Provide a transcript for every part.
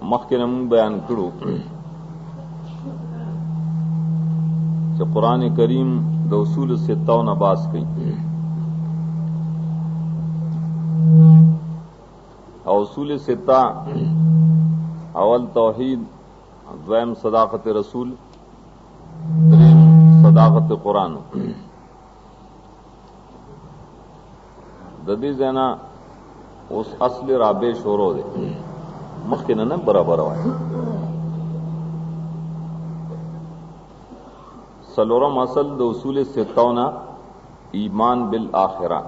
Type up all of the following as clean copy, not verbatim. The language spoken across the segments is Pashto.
मखके ने मूं बयान करो कि कुरान करीम द उसूल सित्ता न बास कई और उसूल सित्ता अवल तौहीद, द्वैम सदाकत रसूल, तीन सदाकत कुरान। ददी जना उस असल राबे शोरो दे मखके न बराबर है। सलोरम असल द उसूल सित्ता ईमान बिल आखिरा।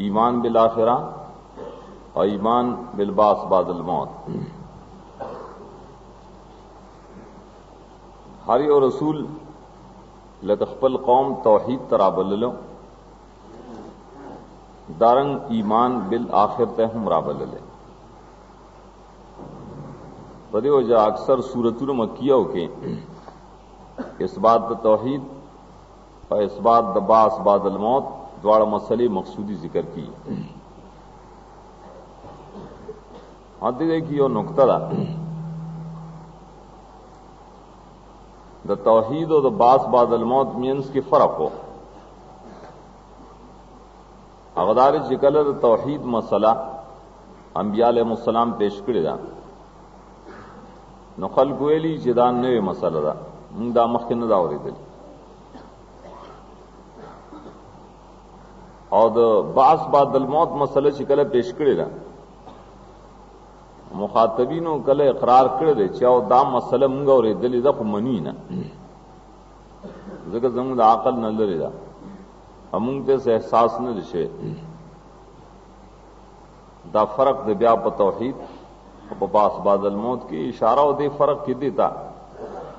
ईमान बिल आखिरा और ईमान बिल बास बादल मौत। हारी और रसूल लतखपल कौम तौहीद तराबल्लो दारंग ईमान बिल आखिर तहम राबल्ले बदे वजह अक्सर सूरतुल मक्किया के इस बात तौहीद और इस बात द बास बादल मौत द्वारा मसले मकसूदी जिक्र की। आती देखी और नुकता द तौहीद और द बास बादल मौत मीन्स के फर्क हो। अगदार जिकल द तौहीद मसला अंबिया अलैहिस्सलाम पेश करेदा नखल गोयली जिदान नवे मसला दा दा मखके न दावरेदल और द बास बादल मौत मसले चिकल पेश करेदा मुखातबीनों कल इकरार कर दे चाहो दा मसला मुंगा और दिल दा मनी ना जगह जंग आकल न लरेदा अमुंगते से एहसास न दिशे दा फर्क दे ब्या प तौहीद और बास बादल मौत की इशारा और दे फर्क की देता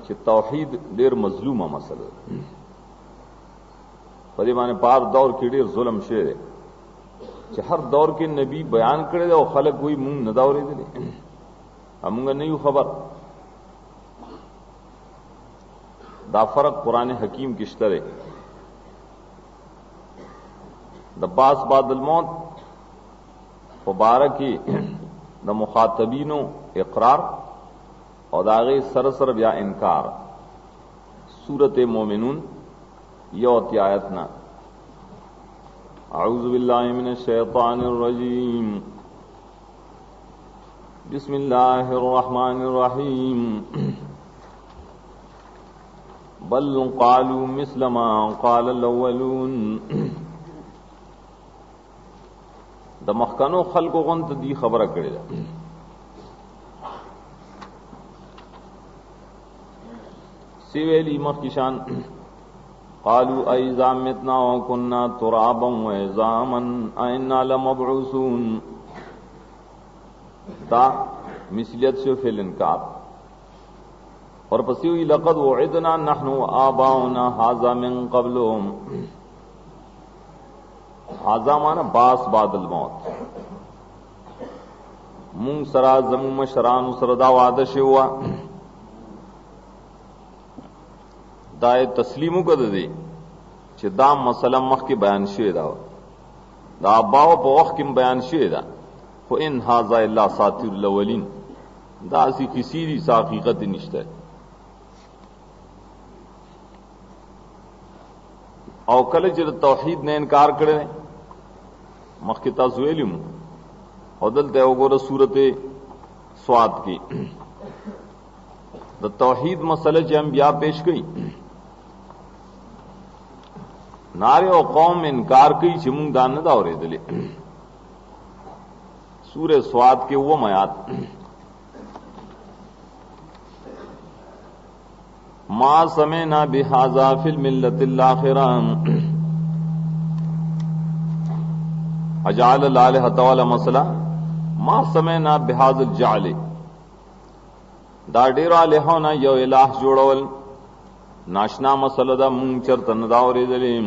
कि तौहीद देर मजलूमा मसला पदे माने पार दौर की देर जुल्म शेर कि हर दौर के नबी बयान करे और खलक कोई मुंह न दौरे दे अमुंगा नहीं खबर दा फर्क कुरान हकीम किश्तरे द बास बादल मौत मुबारक द मुखातबीनों इकरार और दागे सरसर या इनकार। सूरत मोमिनून यौती आयतना अऊज़ु बिल्लाहि मिनश शैतानिर रजीम बिस्मिल्लाहिर रहमानिर रहीम बल क़ालू मिस्ल मा क़ालल अव्वलून। द मखकनो खल्को गंत दी खबर करे सिवेली मखकिशान क़ालू अइज़ा मितना व कुन्ना तुराबन व इज़ामन अइन्ना लमबऊसून। ता मिसलियत से फिल इनकार और पसी हुई लक़द वुइदना नहनु आबाउना हाज़ा मिन क़ब्लु। हाज़ा माना बास बादल मौत मुंग सरा जमू मशरान सरदा वादश हुआ दाए तस्लीमु कर दे कि दा मसला मख के बयान शुदा दा बाव पवख के बयान शुदा फो इन हाज़ा इल्ला सातिरुल अव्वलीन दा सी किसी दी हकीकत निश्ता और कल जब तौहीद ने इनकार करे मख के ताजुएलिम और दलते वगोर सूरत स्वाद की द तौहीद मसले जो अंबिया पेश गई नारे और कौम इनकार की चिमुंग दान न दावरे दिले। सूरे स्वाद के वो मयात मा समय ना बिहाजा फिल मिल्लतिल आखिरा अजाल लाल हतवाला मसला मा समय ना बिहाज जाले दाडेरा लेहोना यो इलाह जोड़वल नाशना मसलदा मुंग चर तनदावरे दलीम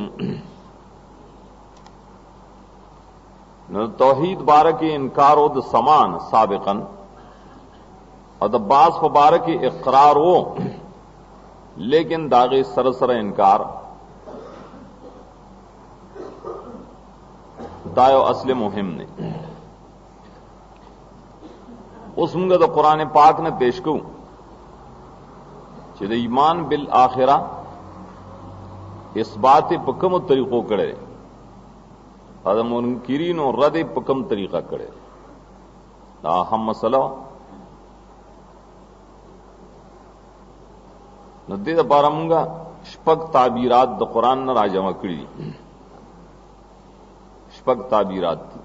न तौहीद बारक इनकार द समान साबिकन और द बास बारक इकरार हो लेकिन दागे सरसर इनकार दायो असले मुहिम ने उस मुंगा तो कुरान पाक ने पेश को चे ईमान बिल आखिरा इस बात पकम तरीकों करे और मुनकिरीन और रद पकम तरीका करे हम मसला नदे पारा मुंगा शपक ताबीरात द कुरान न राजमा कड़ी शपक ताबीरात थी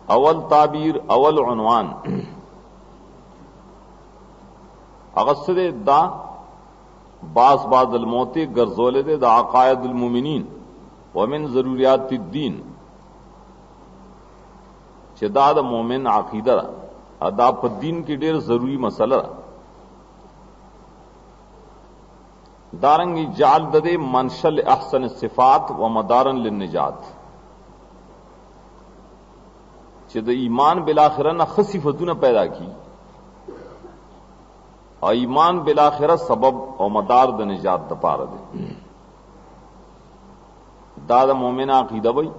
अवल ताबीर अवल उन्वान अगसद दा बास बादल मोते गर्जोले दे दा अकायदुल मुमिनीन वमिन जरूरियात दीन चदा द मोमिन अकीदा अदा दीन की ढेर जरूरी मसला दारंगी जाल ददे मनशल अहसन सिफात व मदारन लिन्निजात चद ईमान बिलाखिरा न खसिफतू न पैदा की और ईमान बिलाखिरा सबब और मदार द निजात द पार दे दाद मोमिना अकीदा वही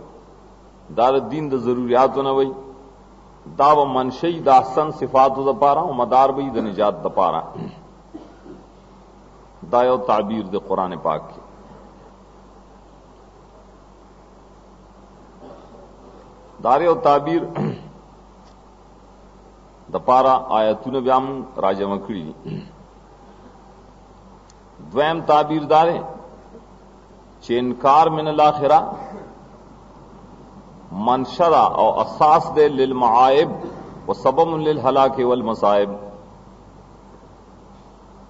दाद दीन द जरूरियात न वही दा व मनशई द अहसन सिफात द पारा और मदार वही द निजात द पारा दायो ताबीर दे कुरान पाक की दारियो ताबीर दपारा आयतून व्याम राजमकड़ी द्वैम ताबीर दारे चेनकार मिनल आखिरा मनशरा और असास दे लिल मआइब व सबब लिल हलाके वल मसाइब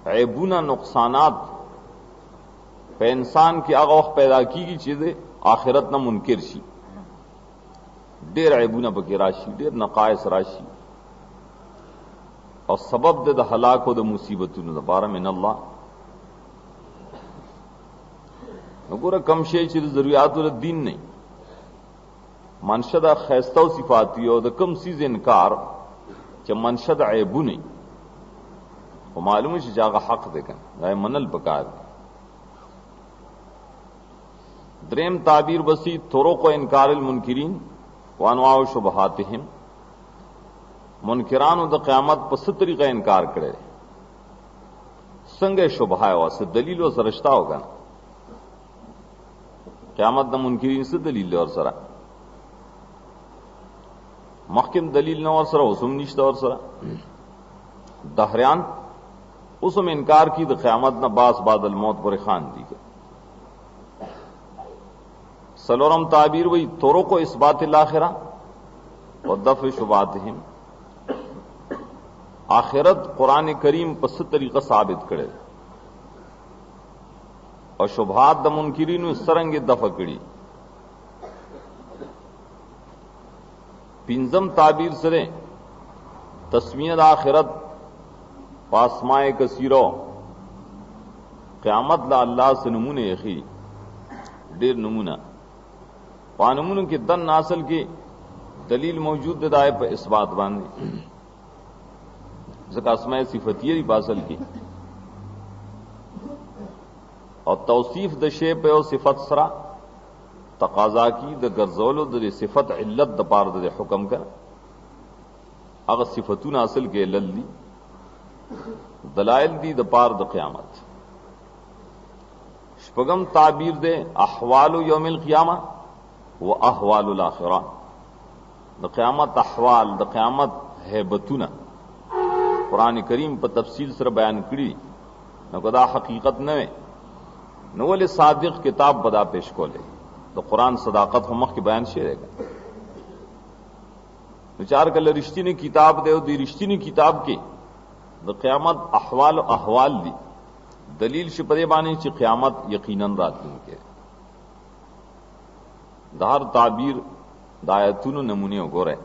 ऐबूना नुकसानात पे इंसान की अगौख पैदा की चीजें आखिरत न मुनकिर शी डेर ऐबूना बके राशि डेर नकायस राशि और सबब दे द हलाक द मुसीबतून द बारा मिन अल्लाह नगोरा कम शे चीज जरूरियात दीन नहीं मनशदा खैस्ता सिफाती और द कम चीज इनकार च मनशद ऐबू नहीं वो मालूम है जागा हक देखें गाय मनल बकार द्रेम ताबीर बसी थोरो को इनकार मुनकिरीन वानवा शुबहातिहिम मुनकिरान द क़यामत पस तरीका इनकार करे संगे शुबहा से दलील और सरश्ता होगा ना क़यामत द मुनकिरीन से दलील और सरा मखकिम दलील न और सरा उसम निश्ता और सरा दहरियान उसम इनकार की द क़यामत न बास बादल मौत पर खान दी गई सलोरम ताबीर वही तोरो को इस बात आखिरा और दफ शुबातहिम आखिरत कुरान करीम पस तरीका साबित करे और शुभात द मुनकिरीन सरंग दफ कड़ी पिंजम ताबीर सरे तस्मियत आखिरत पासमाए कसीरो क़यामत ला अल्लाह से नमूने यखी डेर नमूना पानमून के दन नासल के दलील मौजूद दाए पर इस बात बांधे जकास्माए सिफतियरी बासल की और तौसीफ द शे पे और सिफत सरा तकाजा की द गर्जोलो द सिफत इल्लत द पार द हुक्म कर अगर सिफतून हासिल के लल्ली दलाइल दी द पार द क़यामत शपगम ताबीर दे अहवाल यौमिल क़ियामा व अहवालुल आखिरा द क़यामत अहवाल द क़यामत हैबतूना कुरान करीम पर तफसील सर बयान करी न कदा हकीकत नवे न वले सादिक किताब बदा पेश को ले तो कुरान सदाकत हमक के बयान शेरेगा विचार कर रिश्ती ने किताब दे दी रिश्ती ने किताब की द क़यामत अहवाल अहवाल दी दलील शिपदे बानी ची क़यामत यकीनन रातून के दार ताबीर दायतून नमूने गोरे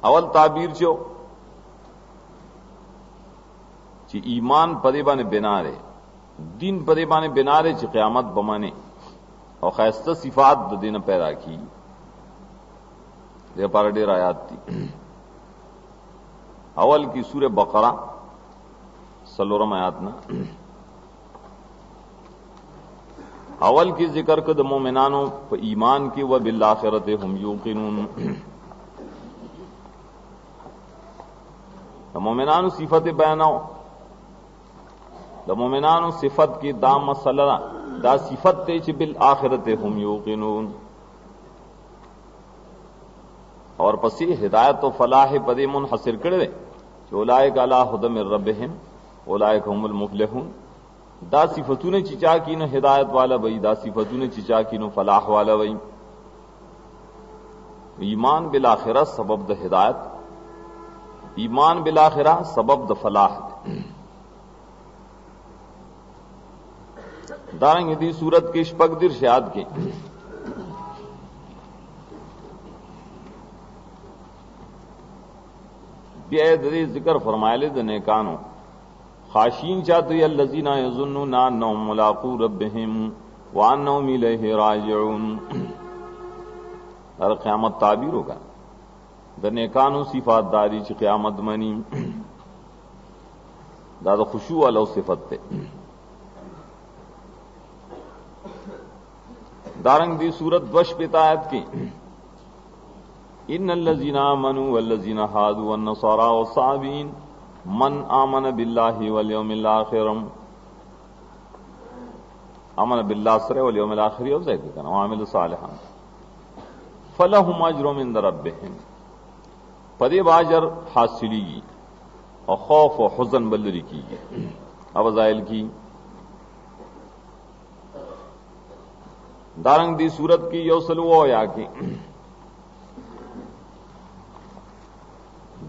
अवल ताबीर जो ची ईमान पदे बाने बिनारे दीन पदे बाने बिनारे ची क़यामत बमाने और खैस्ता सिफात द दिन पैदा की दे पार डेर आयात थी अवल की सूर बकरा सलोरम आयात ना اول کی ذکر کد مومنانو په ایمان کی و بالآخرت هم یوقنون. د مومنانو صفت بیاناو، د مومنانو صفت کی دا مسئلہ دا صفت تے چې بالآخرت هم یوقنون. اور پسی ہدایت و فلاح پدے منحصر کړي چې اولئک علی هدى من ربهم اولئک هم المفلحون. دا صفتونه چې چا کینو ہدایت والا وئی، دا صفتونه چې چا کینو فلاح والا وئی. ایمان بالآخرہ سبب د ہدایت، ایمان بالآخرہ سبب د فلاح. دارنګ دې صورت کې شپږ دیر شاد کې بیا دې ذکر فرمایله د نیکانو خاشین چاته الذین یظنون انهم ملاقو ربهم وانهم الیه راجعون. ہر قیامت تعبیر ہوگا د نیکانو صفات داری چې قیامت منی، دا د خشوع علی صفت ته. دارنگ دی سورت دوش پتایت کی ان الذین آمنوا والذین هادوا والنصارى والصابئین من آمن باللہ والیوم الآخر. آمن باللہ سره والیوم الآخر یو ځای کې کنه وعمل صالحا فلهم اجر من ربهم. پدې باجر حاصلېږي او خوف او حزن بلری کیږي. اب زائل کی دارنگ دی صورت کی یو سلو یا کی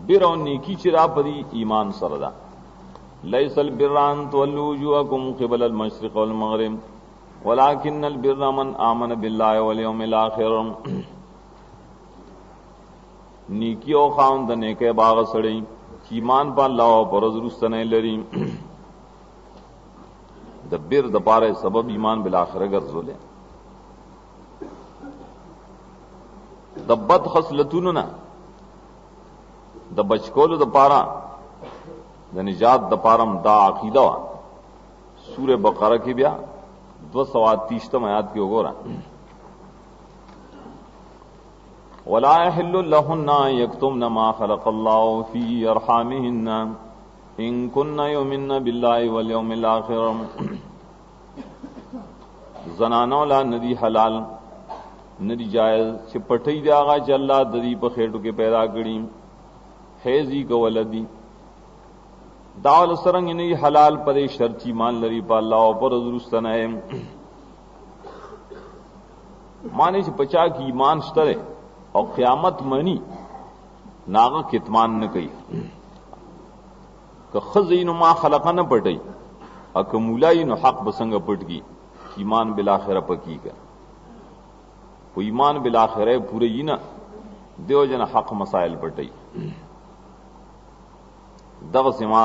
بر او نیکی چرا پدی ایمان سردا. لیس البر ان تولوا وجوهکم قبل المشرق والمغرب ولكن البر من آمن بالله والیوم الآخر. نیکی او خاوند نیکه باغ سړی چې ایمان په الله او پر ورځ رستنه لري. د بر د پاره سبب ایمان بالآخره ګرځولې. د بد خصلتونو نه د بچکولو د پارا د نجات د پارم دا عقیده وا. سورہ بقرہ کی بیا 230 آیات کی وګورئ. ولا يحل لهن يكتمن ما خلق الله في ارحامهن ان كن يؤمن بالله واليوم الاخر. زنانو لا ندی حلال ندی جائز چې پټی دی هغه چې الله د دې په خېټو کې پیدا کړی حیزی کو ولدی. داول سرنګ نه حلال پرې شرط ایمان لري په الله او پر درستنه معنی چې پچا کی ایمان شته او قیامت منی ناغه کتمان نه کوي. که خزینو ما خلقنه پټی اک مولای نو حق بسنګ پټکی ایمان بالآخره پکی کا. و ایمان بالآخره پورے ہی نہ دیو جن حق مسائل پٹئی. دغ سما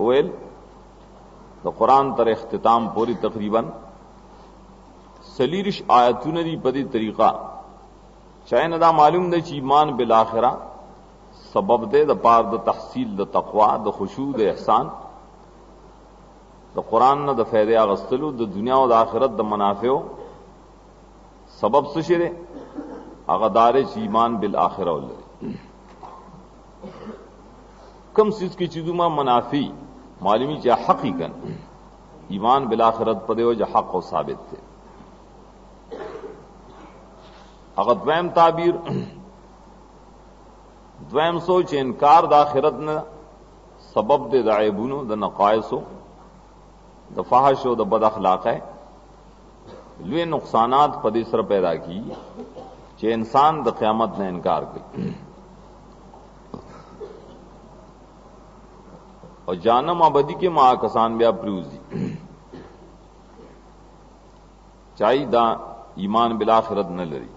اویل دا قرآن تر اختتام پوری تقریباً سلیرش آیتون دی پدی طریقہ چاہے دا معلوم دے چی ایمان بالآخرہ سبب دے دا پار دا تحصیل دا تقوی دا خشوع دا احسان دا قرآن دا فیدے آغستلو دا دنیا و دا آخرت دا منافعو سبب سشرے اغدار ایمان بالآخرہ ولري. کم سیز کی چیزوں میں منافی معلومی چاہ حقیقاً ایمان بالآخرت پدے ہو جا حق و ثابت تھے. اگر دویم تعبیر دویم سوچ انکار دا آخرت نے سبب دے دا عیبونو دا نقائصو دا فحشو دا بد اخلاق ہے لوی نقصانات پدی سر پیدا کی چې انسان د قیامت نه انکار کوي او جانم ابدی کے ماں کسان بیا پریوزی چاہی دا ایمان بالآخرت نہ لری.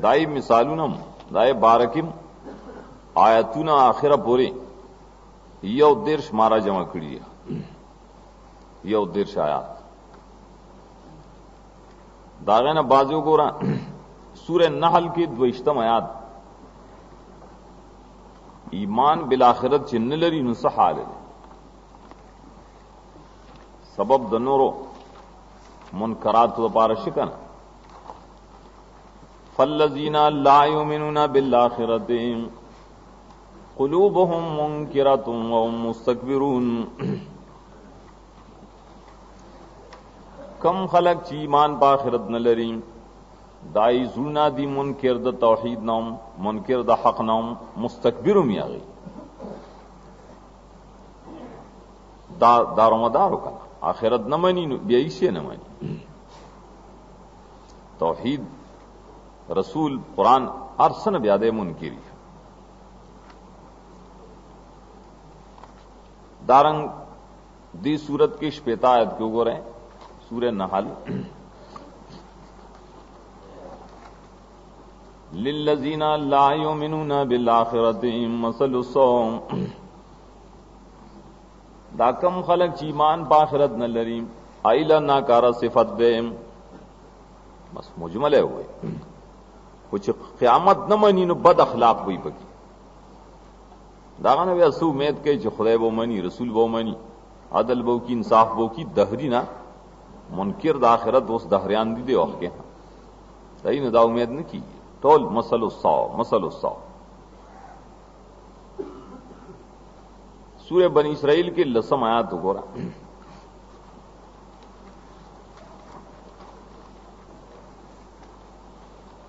دائی مثالونم دائی بارکم آیتونا آخرہ پورے یو درش مارا جمع کری یو درش آیات داغینا بازیو کو رہا سورہ نحل کی 22 آیات ایمان بالآخرت چن لری نصح حال سبب د نورو منکرات لپاره شکنه. فالذین لا یؤمنون بالآخرة قلوبهم منکرة وهم مستكبرون. کم خلق چی ایمان په آخرت نه لري دای زړونه دي منکر د توحید نوم، منکر د حق نوم، مستكبر میاغي دا دارومدار وکړه. آخرت نه مانی نو بیا یې نه مانی. توحید رسول قرآن ارسن بیا د منکری. دارنگ دی صورت کی شپیتا آیت کیوں گو رہے سورہ نحل للذین لا یؤمنون بالآخرۃ مثل السوء. دا کم خلق چی ایمان پا آخرت نہ لریم ایلا ناکارا صفت دے. بس مجمل ہے ہوئے کچھ قیامت نہ منی نو بد اخلاق ہوئی پکی. داغه نه بیا سو امید کوي چې خدای به مني، رسول به مني، عدل به کی، انصاف به کی. دهری نه منکر د آخرت اوس دهریان دي دی وخت کې دای نه دا امید نه کی. ټول مسل الصاو مسل الصاو. سورہ بنی اسرائیل کې لسم آیات وګورئ.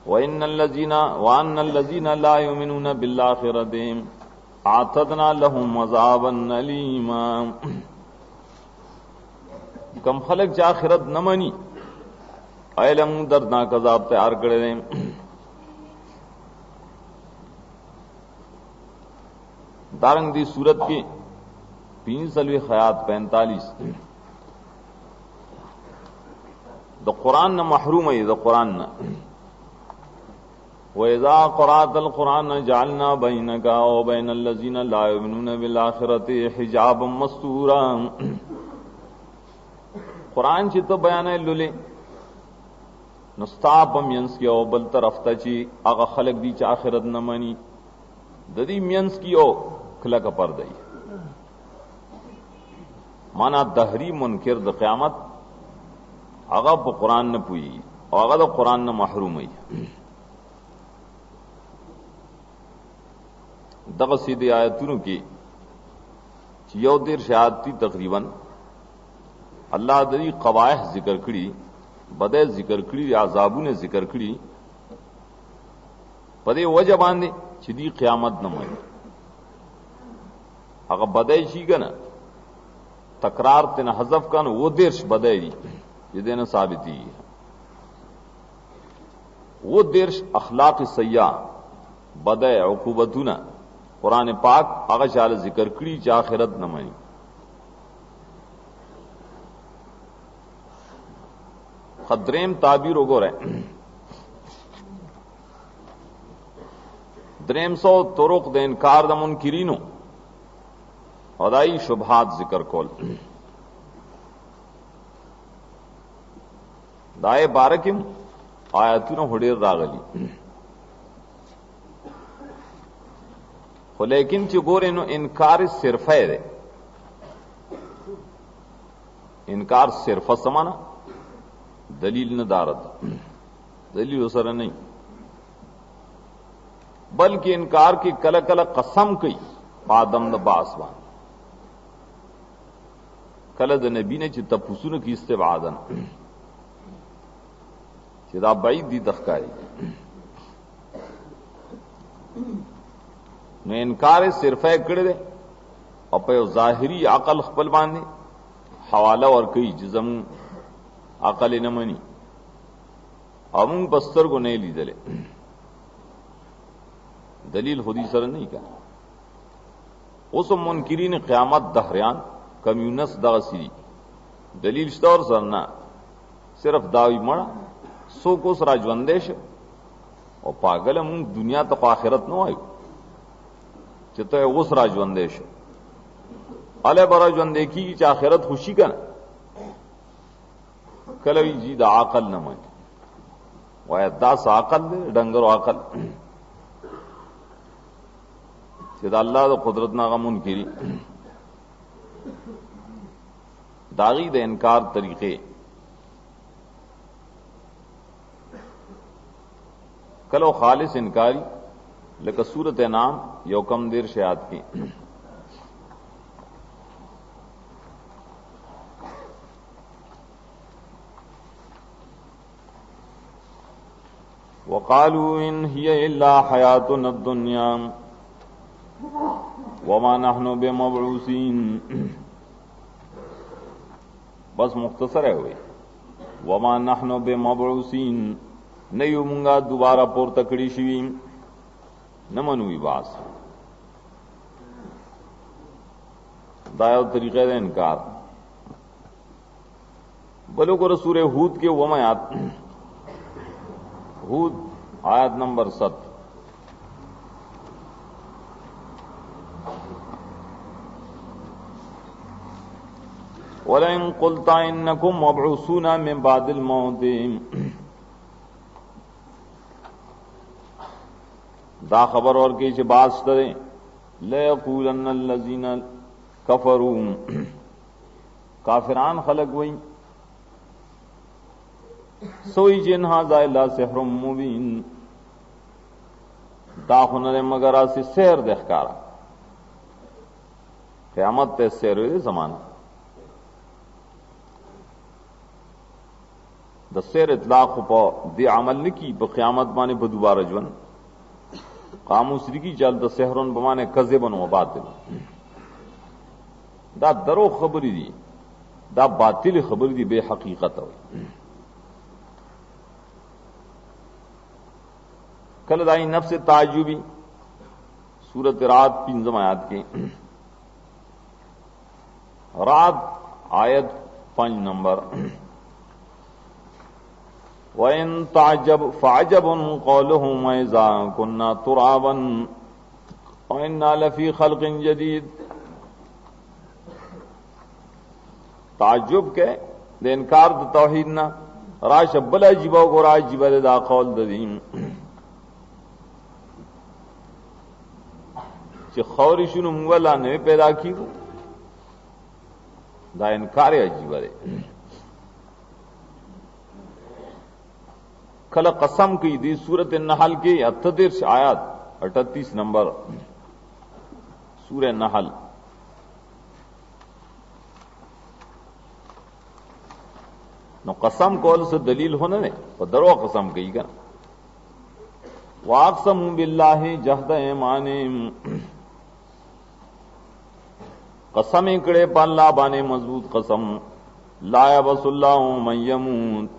وَإِنَّ الَّذِينَ لَا يُؤْمِنُونَ بِالْآخِرَةِ اعتدنا لهم عذابا الیما. کم خلق چې آخرت نه مني علم دردناک عذاب تیار کړی دی. دارنګ دی صورت کې 45 آیات 45 د قرآن نه محروم ای. د قرآن نه وَإِذَا قَرَأْتَ الْقُرْآنَ جَعَلْنَا بَيْنَكَ وَبَيْنَ الَّذِينَ لَا يُؤْمِنُونَ بِالْآخِرَةِ حِجَابًا مَسْتُورًا. قرآن چې ته بیانې لولې نو ستا په منځ کې او بل طرف ته چې هغه خلک دي چې آخرت نه مني د دې منځ کې او کلکه پرده ای. معنا دهری منکر د قیامت هغه په قرآن نه پوي او هغه د قرآن نه محروم ای. دغه سیدی آیتونو کې چې یو دیر شهادتي تقریبا الله د دې قبایح ذکر کړي، بدای ذکر کړي، عذابونه ذکر کړي په دې وجه باندې چې دی قیامت نه مړي. هغه بدای شي کنه تکرار تن حذف کنه و دیرش بدای دي چې دینه ثابتي و دیرش اخلاق سیئه بدای عقوبتونه قرآن پاک هغه شاله ذکر کړي چې آخرت نه مانی. خدریم تعبیر وګوره. دریم سو طرق د انکار د منکرینو خدای شبهات ذکر کول. دای بارکم آیاتونه هډیر راغلي خو لیکن چې ګورې نو انکار صرفه دی. انکار صرفه سمانا دلیل نه دارد، دلیل سره نه، بلکې انکار کې کله کله قسم کوي پادم د باس باندې، کله د نبی نه چې تپوسونه کې استبعادن چې دا بعید دي تخکاری. نو انکار صرفه کړی دی او په ظاهری عقل خپل باندې حواله ورکوي چې زمون عقل نه مني او مونږ بستر کو نه لیدلې دلیل خودی سره نه کړه. اوس منکرین قیامت دهریان کمیونست دغه سری دلیل شته اور سره نه، صرف داوی مړه سو کو سره ژوندې شه او پاگل مونږ دنیا ته آخرت نه وایو چې ته اوس را ژوندې شه اله برا ژوندې کی چې آخرت خوشي کنه. کله وی جی د عقل نه مانی وای دا عقل دی ډنګر عقل چې د الله د قدرت نه غمون کړي. दागी द इनकार तरीके कलो खालिस इनकारी लेकिन सूरत नाम यो कम देर शयाद की वक़ालू इन हिय इल्ला हयातुन दुनिया वमा नहनु बिमबऊसीन। बस मुख्तसर है हुई वमा नहनु बिमबऊसीन, नहीं उमंगा दोबारा पोर तकड़ी शिवी न मनुई बास दायो तरीक़े दे इनकार बलो को रसूल हूद के वमायात हूद आयत नंबर 7 वलइन कुल्ता इन्नकुम मबऊसूना मिन बादिल मौत, दा खबर और के बात करें लयक़ूलन्नल्लज़ीना कफरू, काफिरान खलक वही सोई जिन हाज़ा इल्ला सिहरुम मुबीन, दा हुनर मगर आसी सहर देखकारा क़यामत ते सहर जमाना द सहर इतलाक प दे अमल न की ब क़यामत माने ब दोबारा जवन कामूसरी की चल द सहरुन बमाने कज़िबन व बातिल, दा दरो खबरी दी दा बातिल खबरी दी बेहकीकत हो। कल दाई नफ्स ताजुबी सूरत रात 5 आयत के रात आयत 5 नंबर वइन ताजब फाजबुन कौलुहुम इज़ा कुन्ना तुराबन व इन्ना लफी खल्क़िन जदीद। ताजुब के दे इनकार द तौहीद ना राश बला जीवा को राज जीवा दे दा कौल ददीम कि खौरिशुन मुवला ने पैदा की दा इनकार अजीब रे कल कसम की दी सूरत नहल के 38 आयत 38 नंबर सूरह नहल नो कसम कौल से दलील होने ने और दरो कसम कही कर वाक़समू बिल्लाहि जहद ऐमानिहिम, कसम इकड़े पल्ला बाने मजबूत कसम ला यबसुल्लाहु मन यमूत,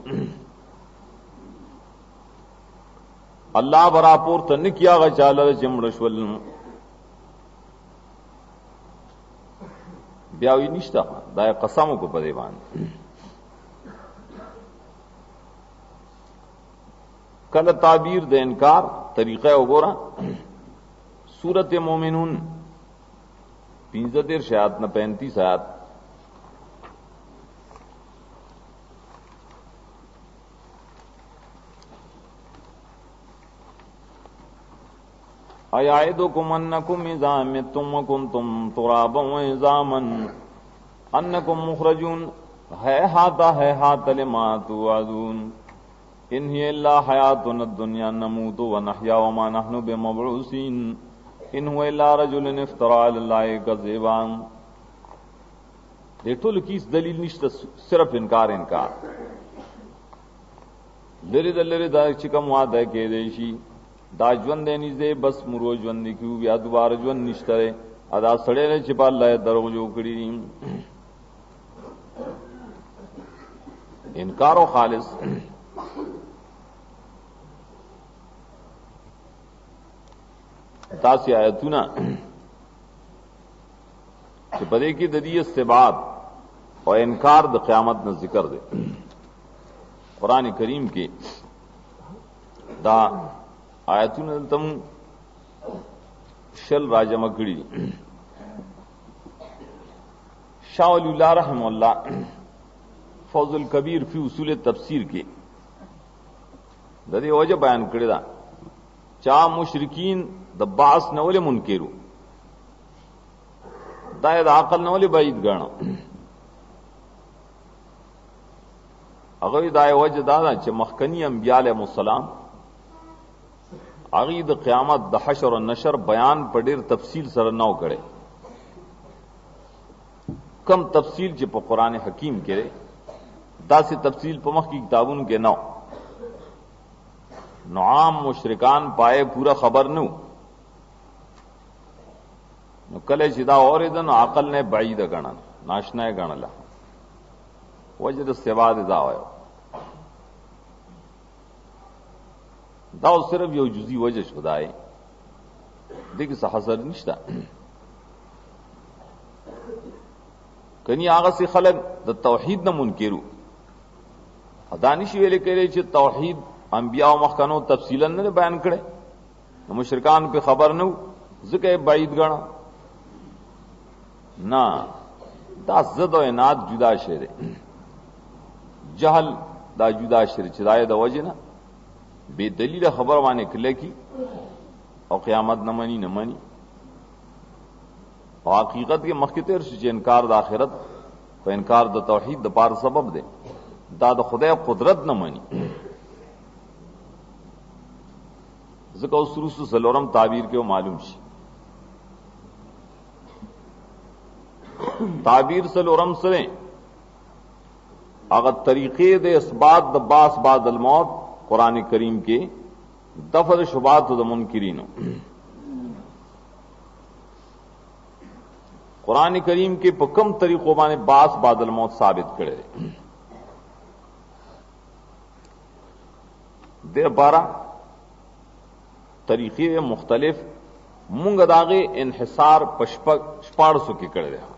अल्लाह बरापुर तन किया गा चालर चिमड़शवल ब्यावी निश्ता दाय कसम को पदेवान कल ताबीर दे इनकार तरीक़ा उगोरा सूरत मोमिनून 75 आयत न 35 आयत अयाइदुकुम अन्नकुम इज़ा मित्तुम व कुंतुम तुराबन व इज़ामन अन्नकुम मुखरजून हैहात लिमा तुअदून इन हिय इल्ला हयातुन दुनिया नमूतु व नहया व मा नहनु बिमबऊसीन इन हुवा इल्ला रजुलन इफ्तरा अलल्लाहि कज़िबान। देखो किस दलील निश्चित सिर्फ इनकार लिरे दा चिकम वादा के देशी दाजवन देनी से बस मुरोजवन निक्यू या दोबारा जवन निश्तरे अदा सड़े ने छिपा लाए दरो जो कड़ी इनकारो खालिस तासी आयतुना कि बदे की दरिये से बात और इनकार द क़यामत न जिक्र दे कुरान करीम के दा आयतुन तम शल राजमकड़ी शाह वलीउल्लाह रहमहुल्लाह फौजुल कबीर फी उसूल तफसीर के ददे वजह बयान करेदा चा मुशरिकीन द बास नवले मुनकेरू दायद आकल नवले बाईद गण هغه دای وجه دا چې مخکنی انبیاء علیهم السلام هغه د قیامت د حشر او نشر بیان په ډیر تفصیل سره نو کړي، کم تفصیل چې په قران حکیم کې داسې تفصیل په مخ کې کتابونو کې نو عام مشرکان پائے پورا خبر نو کله چې دا اوریدن عقل نه بعید غنل ناشنا غنل وجد استواد دا وایو دا صرف یو جزئی وجه شدای دغه څه حاصل نشته. کني هغه سي خلق د توحید نه منکرو دانش ویلې کړي چې توحید انبیاء مخکنو تفصیلا نه بیان کړي، مشرکان په خبر نه ځکه بعید غنا نه دا زد او عناد جدا شری جهل دا جدا شری چې دای د وجه نه بے دلیل خبر باندې کله کی او قیامت نه مانی او حقیقت کې مخکې تیر شي چې انکار د آخرت په انکار د توحید د پار سبب دی، دا د خدای قدرت نه مانی. ځکه اوس رسول سلورم تعبیر کې معلوم شي تعبیر سلورم سره هغه طریقې د اثبات د باس بعد الموت قرآن کریم کے دفع شبہات و منکرین. قرآن کریم کے پکم طریقوں بانے باس بعد الموت ثابت کرے دیر بارہ طریقے مختلف منگ داغے انحصار شپاڑ سو کے کرے رہا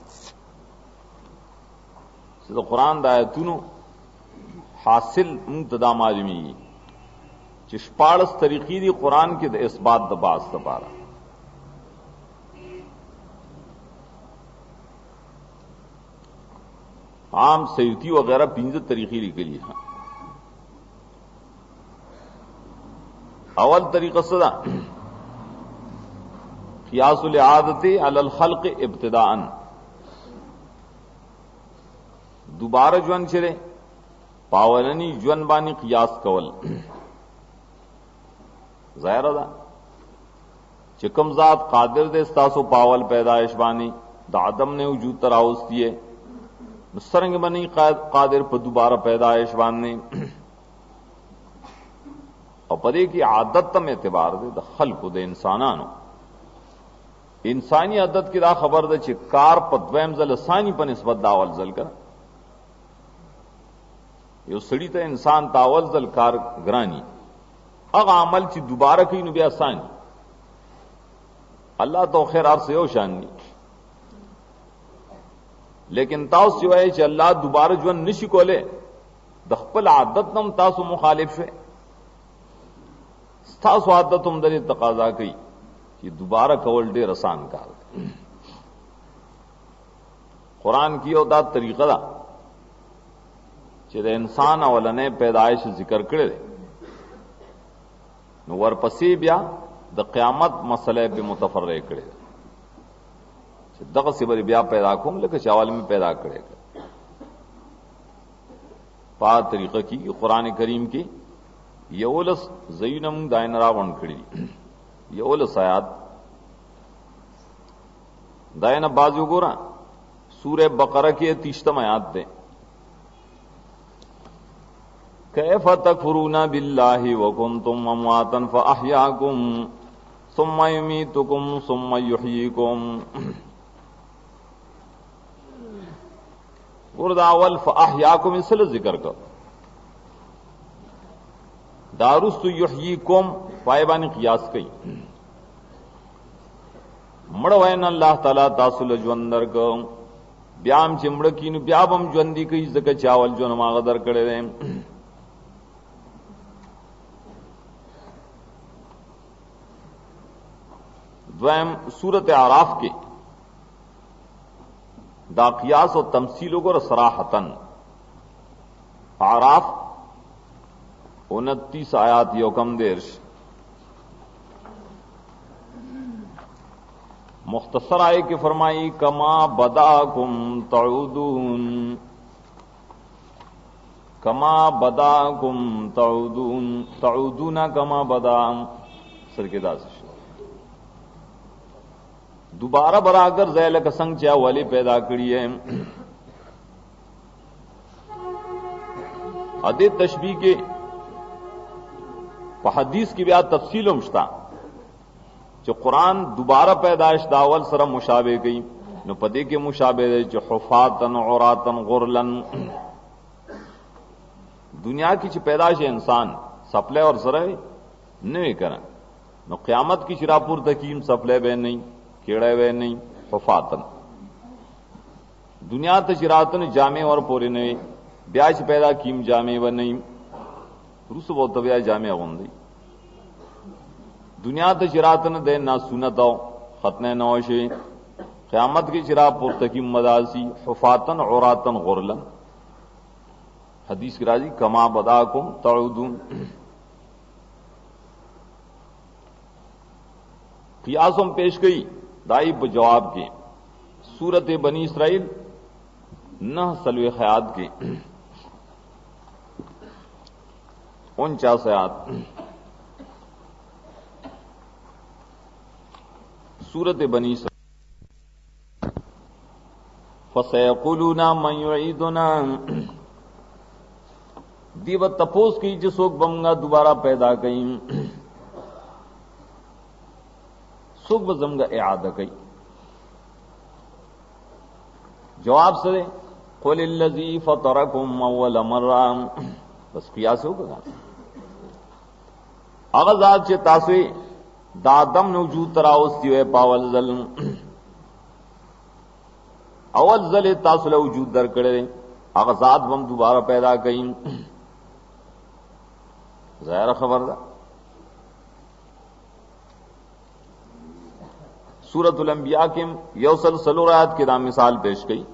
قرآن دایتونو حاصل منتدا معلومی چې شپاړس طریقې دي قران کې د اثبات د باس لپاره. عام سیوطی وغیرہ 15 طریقې لیکلي ہیں. اول طریقہ صدا قیاس العادت علی الخلق ابتداء، دوباره ژوند چره پاولنی ژوند باندې قیاس کول. ظاهر ده چې کوم ذات قادر دے ستاسو پاول پیدائش باندې د عدم نه وجود تر اوستی ہے، سرنګ باندې قادر په دوباره پیدائش باندې او پدې کې عادت تم اعتبار دے د خلق د انسانانو انسانی عادت کې دا خبر ده چې کار په دویم ځل ثانی په نسبت داول ځل کړه. یو سړی ته انسان تاول ځل کار ګرانی هغه عمل چې دوباره کوي نو بیا آسان. الله تو خیر ار سے یو شان دی، لیکن تاسو وایي چې الله دوباره ژوند نشي کوله د خپل عادت نم تاسو مخالف شئ. تاسو عادت هم د تقاضا کوي چې دوباره کول ډیر آسان کار دی. قرآن کی او دا طریقه ده چې د انسان اولنې پیدائش ذکر کړي نو ورپسې بیا د قیامت مسئله به متفرع کړي چې دغه سبب بیا پیدا کوم لکه چې اول میں پیدا کړي. په طریقه کې قرآن کریم کې یولس زینم داین راون کړي یولس آیات داین باز وګورئ سورہ بقرہ کې 30 آیات ده. کیف تکفرون باللہ وکنتم امواتا فاحیاکم ثم یمیتکم ثم یحییکم. ورد اول فاحیاکم اسل ذکر کر دارست یحییکم پایبانی قیاس کئی مڑوین اللہ تعالی تاسو لجوند درکو بیام چمڑکینو بیابم جوندی کئی زکا چاول جو نماغ در کڑے دیں. دویم سورت اعراف کے دا قیاس و تمثیلوں کو صراحتن اعراف 29 آیات یوکم دیرش مختصر آئے کہ فرمائی کما بداکم تعودون कमा बदाकुम तऊदूना कमा बदा सरकेदास दोबारा बराकर ज़ैल कसंग चा वाली पैदा करी है अदे तशबीह के हदीस की ब्या तफसील मुश्ता जो कुरान दोबारा पैदाइश दावल सर मुशाबे गई न पदे के मुशाबे जो हुफातन औरातन गुरलन दुनिया की पैदाइश इंसान सपले और सरे नहीं करें न क़यामत की शिरापुर तकीम सपले वे नहीं केड़े वे नहीं हुफातन दुनिया तशिरातन जामे और पोरे नहीं ब्याज पैदा कीम जामे व नहीं रूस बहुत ब्याज जामे अगुंदी दुनिया तशिरातन दे ना सुनत आओ खतने नौशे क़यामत की शिरापुर तकीम मदासी हुफातन औरातन गुरलन हदीस की राजी कमा बदाकुम तऊदून कियासों पेश गई दाइब जवाब के सूरत बनी इसराइल न सलवे खयात के 49 आयत सूरत बनी इसराइल फसयकुलूना मन युईदुना दीव तपोस की जिसोक बमगा दोबारा पैदा कई सुख बजमगा इआदा कई जवाब से कुलिल्लज़ी फतरकुम अव्वल मर्रा बस कियास होगा अगजात चे तासे दादम ने वजूद तराउस दिवे पावल जल अवल जल तासुल वजूद दर करे अगजात बम दोबारा पैदा कई ज़ाहिर खबरदार सूरतुल अंबिया के यौसल सलोरात के नाम मिसाल पेश गई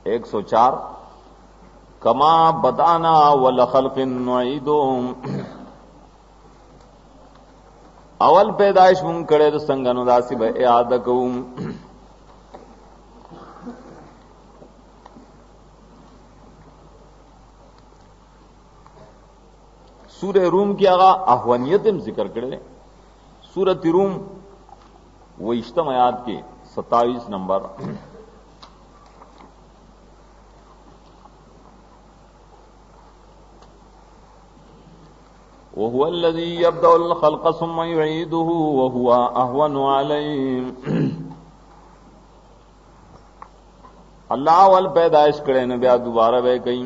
104 कमा बदाना वल खल्किन नुईदो अवल पैदाइश मुंग कड़े तो संग अनुदासी भय आदकूम सूरह रूम की आगा आहवानियत में जिक्र करे सूरत रूम वो इश्तम आयात के 27 नंबर वहुवल्लज़ी यब्दउल खल्क़ सुम्मा युईदुहु वहुवा अहवनु अलैहि अल्लाह वल पैदाइश करे न ब्या दोबारा वे कई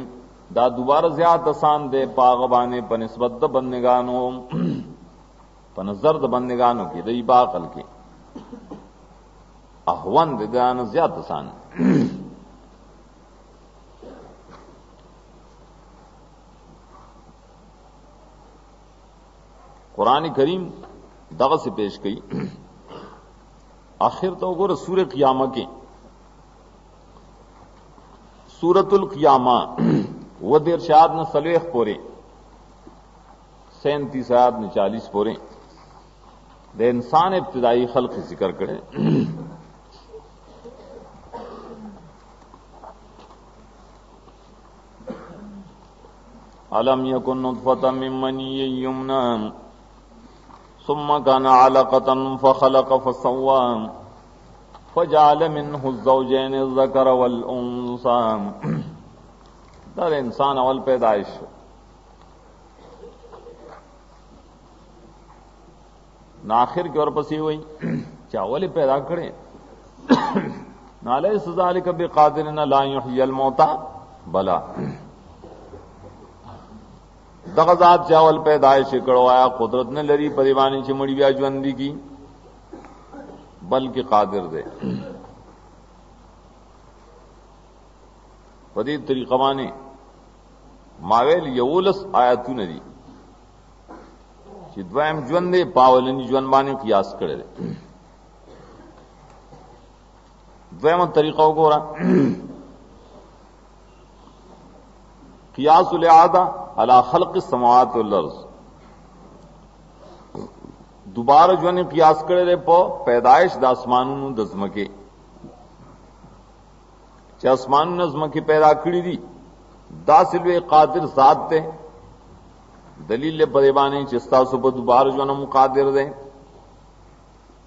दा दोबारा ज्यादा आसान दे पागबाने पनिस्बत बंदगानो पनजर्द बंदगानो की दई बाकल की अहवन दिदान ज्यादा आसान कुरान करीम दग से पेश की आखिर तो गो सूरह क़ियामा के सूरतुल क़ियामा वो दिरशाद न सलेख पोरे 37 आयत न 40 पोरे दे इंसान इब्तिदाई खल्क जिक्र करे अलम यकुन नुतफतम मिन मनिय्यिन युमना सुम्मा काना अलक़तन फखलक़ फसव्वा फजअल मिन्हु ज़ौजैन अज़्ज़कर वल उन्सा दर इंसान अवल पैदाइश नाखिर की ओर पसी हुई चावल पैदा करे नाले ज़ालिक बिक़ादिरिन ला युह्यिल मौता बला दगजात चावल पैदाइश कड़वाया कुदरत ने लरी परिवानी चिमड़ी ब्या ज्वंदी की बल्कि कादिर दे वदी तरीका माने मावेल यवलस आयातु नदी चिद्वायम ज्वंदे पावलनी ज्वनबाने कियास करे द्वयम तरीका को रहा कियासुल आदा अला खल्क़ समावात वल अर्ज़ दोबारा जो ने कियास करे पो पैदाइश द आसमानों दजमके चे आसमानों नजमके पैदा करी दी دا سلوے قادر ذات دے دلیل پدې باندې چې تاسو په دوباره ژوندم قادر دی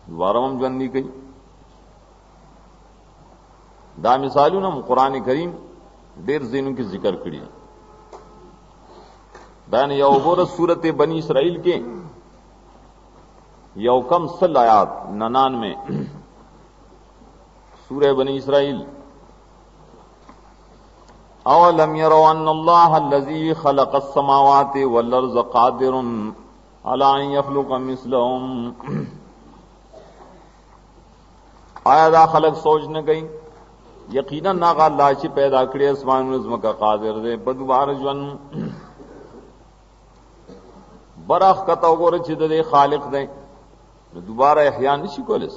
دوباره هم ژوندۍ کوي دا مثالونه قرآن کریم ډېر ځینو کې ذکر کړي دا نه یو وګوره سورته بنی اسرائیل کې یو کم سل آیات 99 سورہ بنی اسرائیل اولم يروا ان الله الذي خلق السماوات والارض قادر على ان يخلق مثلهم آیا دا خلق سوچ نہ گئی یقینا ناغا اللہ چې پیدا کړی اسمان او زمکا قادر دی په دوباره ژوند برخ کته وګوره چې د خالق دی دوباره احیا نشي کولای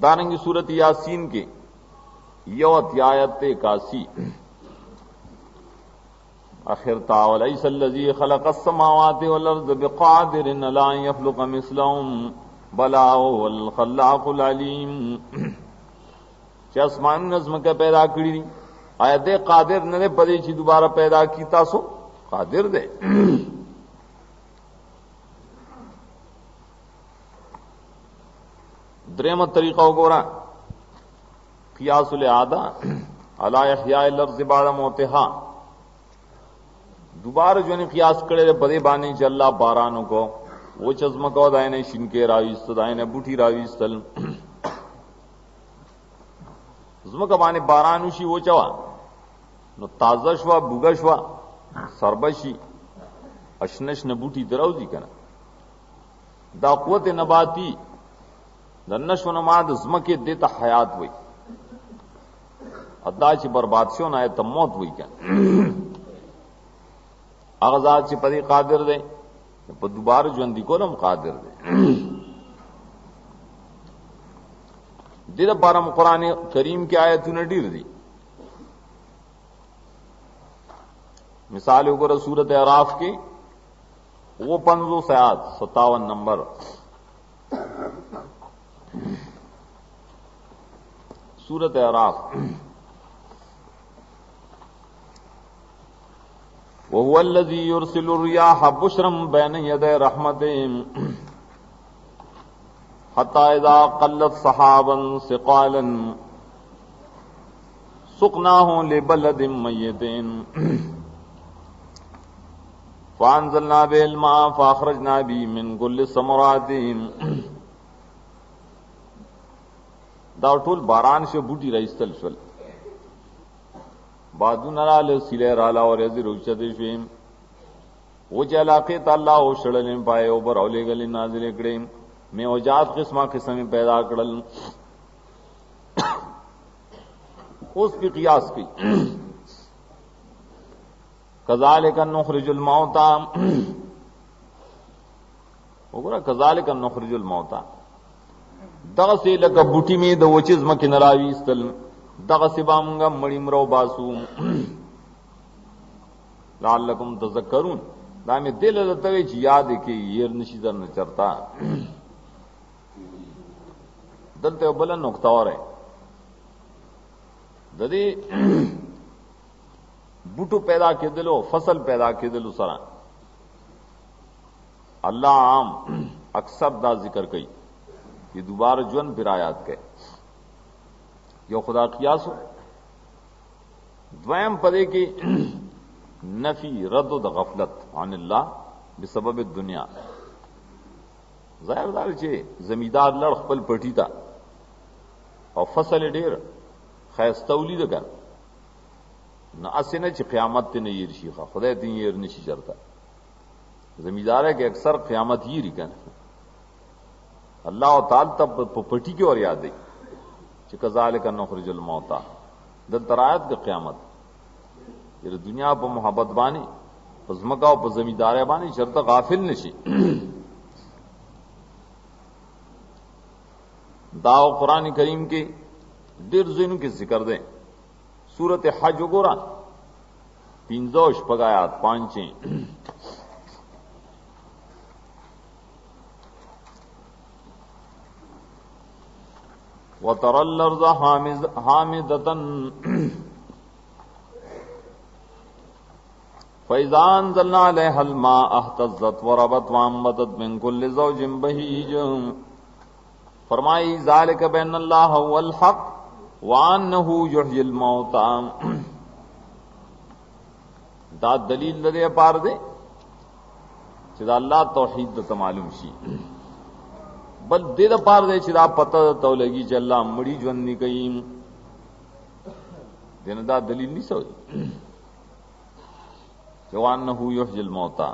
دارنگی سورت یاسین کے یوت آیت 81 اخر تاولیس الذی خلق السماوات والارض بقادر علی ان یخلق مثلهم بلا هو الخلاق العلیم چې اسمان نظم کا پیدا کړی دي آیا دې قادر نه پدې چې دوباره پیدا کی تاسو قادر دی درېمه طریقه وګورئ قیاس الاعاده علی احیاء الارض بعد موتها دوباره ژوند قیاس کړي په دې باندې چې الله بارانو کو و چزم کو داینه شینکې راويست داینه بوټي راويستل زمکه باندې بارانو شي و چوا نو تازه شوا بوګه شوا سربشي اشنش نه بوټي دروځي کنه دا قوت نباتی دنشو نما د زمکه دیتا حیات وای ادا چې برباد شو نه ته موت وای کنه هغه ذات چې پدې قادر دی په دوباره ژوند کولم قادر دی دې لپاره قرآن کریم کې آیتونه ډېر دي مثال وګوره سورۃ اعراف کې وہ 50 آیات 57 نمبر سورۃ اعراف وهو الذي يرسل الرياح بشرا بين يدي رحمته حتى اذا قلت سحابا ثقالا سقناه لبلد ميت فانزلنا به الماء فاخرجنا به من كل الثمرات دا ټول باران شو بوټي راځتل شول بادون رااله سیله رااله او رزي روچته شویم و چې علاقه تعالی او شړلې پای او بر اولې غلې نازلې کړې میوجات قسمه قسمه پیدا کړل اوس په قیاس کې کذالک نخرج الموتى وګوره کذالک نخرج الموتى دغه سي لکه بوټي می د وچز مکه نراوي استل دغه سي بامغه مړی مرو باسو لعلکم تذکرون دا می دل لته چې یاد کی ير نشي در نه چرتا دلته بل نقطه وره د دې بوټو پیدا کېدلو فصل پیدا کېدلو سره الله عام اکثر دا ذکر کوي یہ دوبارہ جون برایات کے یو خدا قیاس دویم پدے کی نفی رد و غفلت عن اللہ بسبب الدنیا ظاہر دار چھے زمیدار لڑ خپل پٹی تا او فصل ډیر خیستولی دکا نہ اسنه چې قیامت ته نه یې شيخه خدای دې یې نشي چرتا زمیدار ہے کہ اکثر قیامت ہی رکنه اللہ تعالی تب پٹی کی اور یاد دی کہ کذالک نخرج الموتى دل ترایت کے قیامت یہ دنیا په محبت بانی پزمکا او په زمیدار بانی شرط غافل نشي دا قرآن کریم کے ډیر زینو کې ذکر دیں سورۃ حج وګورئ 15 آیات 5 وترى الارض حامدة فإذا أنزلنا عليها الماء اهتزت وربت وانبتت من كل زوج بهيج فرمائی ذالک بین اللہ هو الحق وانه یحیی الموتى دا دلیل دے پار دے چې دا الله توحید ته معلوم شي بل دې د پار دے چې دا پته تو لګي چې الله مړی ژوند نه کوي دنه دا دلیل نه سوي وانه یحیی الموتى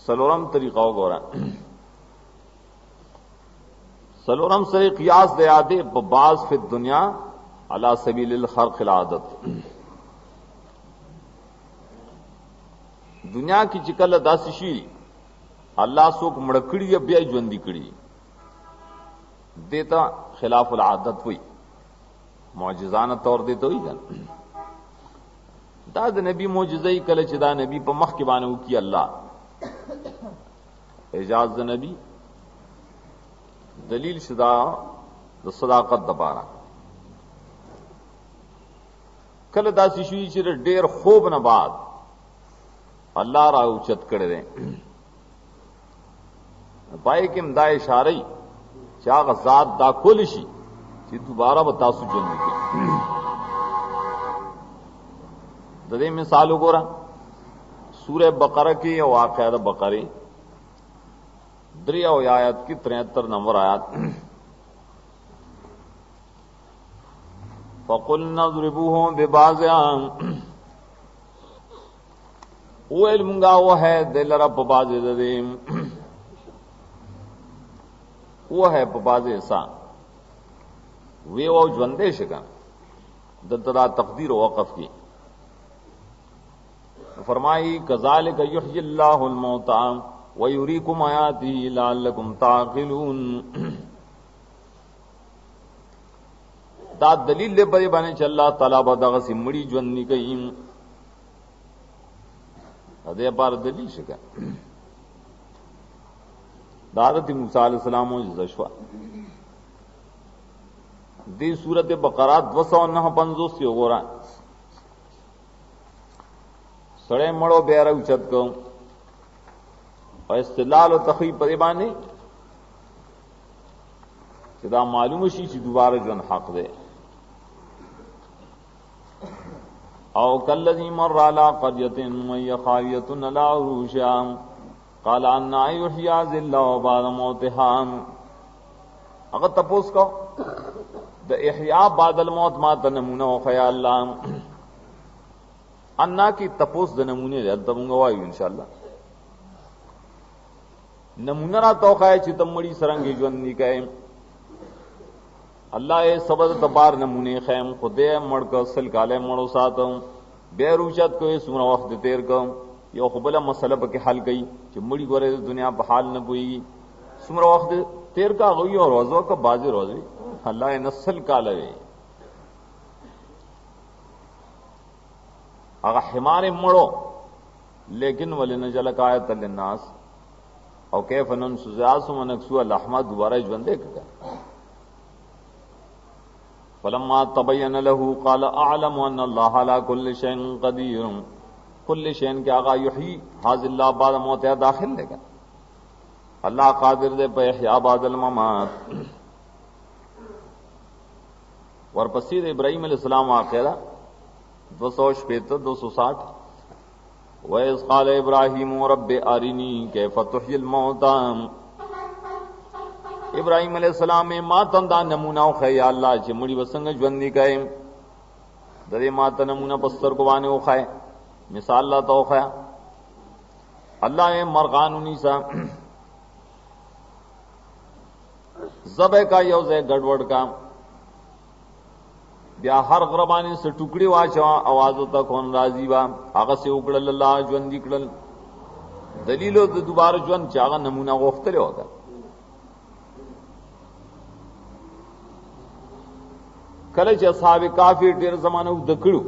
سلورم طریقہ وګورئ سلورم سے قیاس دے آدے بعض فی الدنیا علی سبیل الخرق العادت دنیا کی چکل داس شي الله سوک مړکړي بیا ژوندۍ کړي دیتا خلاف العادت وي معجزانه طور دیته وي دا د نبی معجزه کله چې دا نبی په مخ کې باندې وکي الله اعجاز د نبی دلیل شدا د صداقت د بارا کله داسې شوی چې ډېر خوب نه بعد الله را اوچت کړی دی پای کې مدا اشاره چې هغه ذات دا کول شي چې دوباره به تاسو ژوند وکړي د دې مثال وګوره سورہ بقرہ کې او واقعہ د بقرہ 3 آیات کی 73 نمبر آیات فقلنا اضربوه ببعضها او علمنگا وہ ہے دل رب باز دیم وہ ہے باز ایسا وی او ژوندې شګه د تدا تقدیر او وقف کی فرمائی کذالک یحیی اللہ الموتى ویریکم آیاته لعلکم تعقلون دا دلیل دے پدې باندې چې الله تعالی به دغه سمړي ژوند نه کوي دې بار دلیل شګه دا حضرت موسی علیہ السلام او زشوا دی سورۃ بقرہ 259 سے وګورئ سړی مړو بیا راوچت کو او استدلال او تخیب پدې باندې چې دا معلوم شي چې دوباره ژوند حق دی او کلذی مر علی قرية وهي خاوية على عروشها قال ان يحيي ذی الله بعد موتها هغه تپوس کو د احیاء بعد الموت ما ته نمونه او خیال الله انا کی تپوس د نمونه دلته موږ وایو ان شاء الله نمونه را توخای چې تمړي سرنګي ژوند نه کوي الله یې سبد تبار نمونه خیم خدای مړ کو سل کاله مړو ساتم بے روچت کوئی سمره وخت تیر کوم یو خپل مسله په حل کوي چې مړي ګوره د دنیا په حال نه پوي سمره وخت تیر کا غوي او روزو کا بازي روزي الله یې نسل کاله وي هغه حمار مړو لیکن ولنجل کایت للناس او کیف ننسو منکسو الاحمد دوباره ژوندې کړه فلما تبين له قال اعلم ان الله على كل شيء قدير كل شيء کے آغا یحیی حاضر اللہ بعد موت داخل لے گا اللہ قادر دے پہ احیاء بعد الممات ورپسید ابراہیم علیہ السلام واقعہ 260 وَإِذْ قَالَ إِبْرَاهِيمُ رَبِّ أَرِنِي كَيْفَ تُحْيِي الْمَوْتَى ابراہیم علیہ السلام ما تندا نمونہ او خیا اللہ چې مړي وسنګ ژوند نه کای دغه ما ته نمونہ پستر کو باندې او خای مثال الله تو خیا الله یې مرغانونی سا ذبح کا یو ځای ګډوډ کا بیا هر غربانی سے ټوکړي واچو आवाज ته کون راضی وا هغه سے وکړل الله ژوند کړل دلیل د دوباره ژوند چې هغه نمونه غوښتل وکړه کله چې اصحاب کافی ډیر زمانه د کړو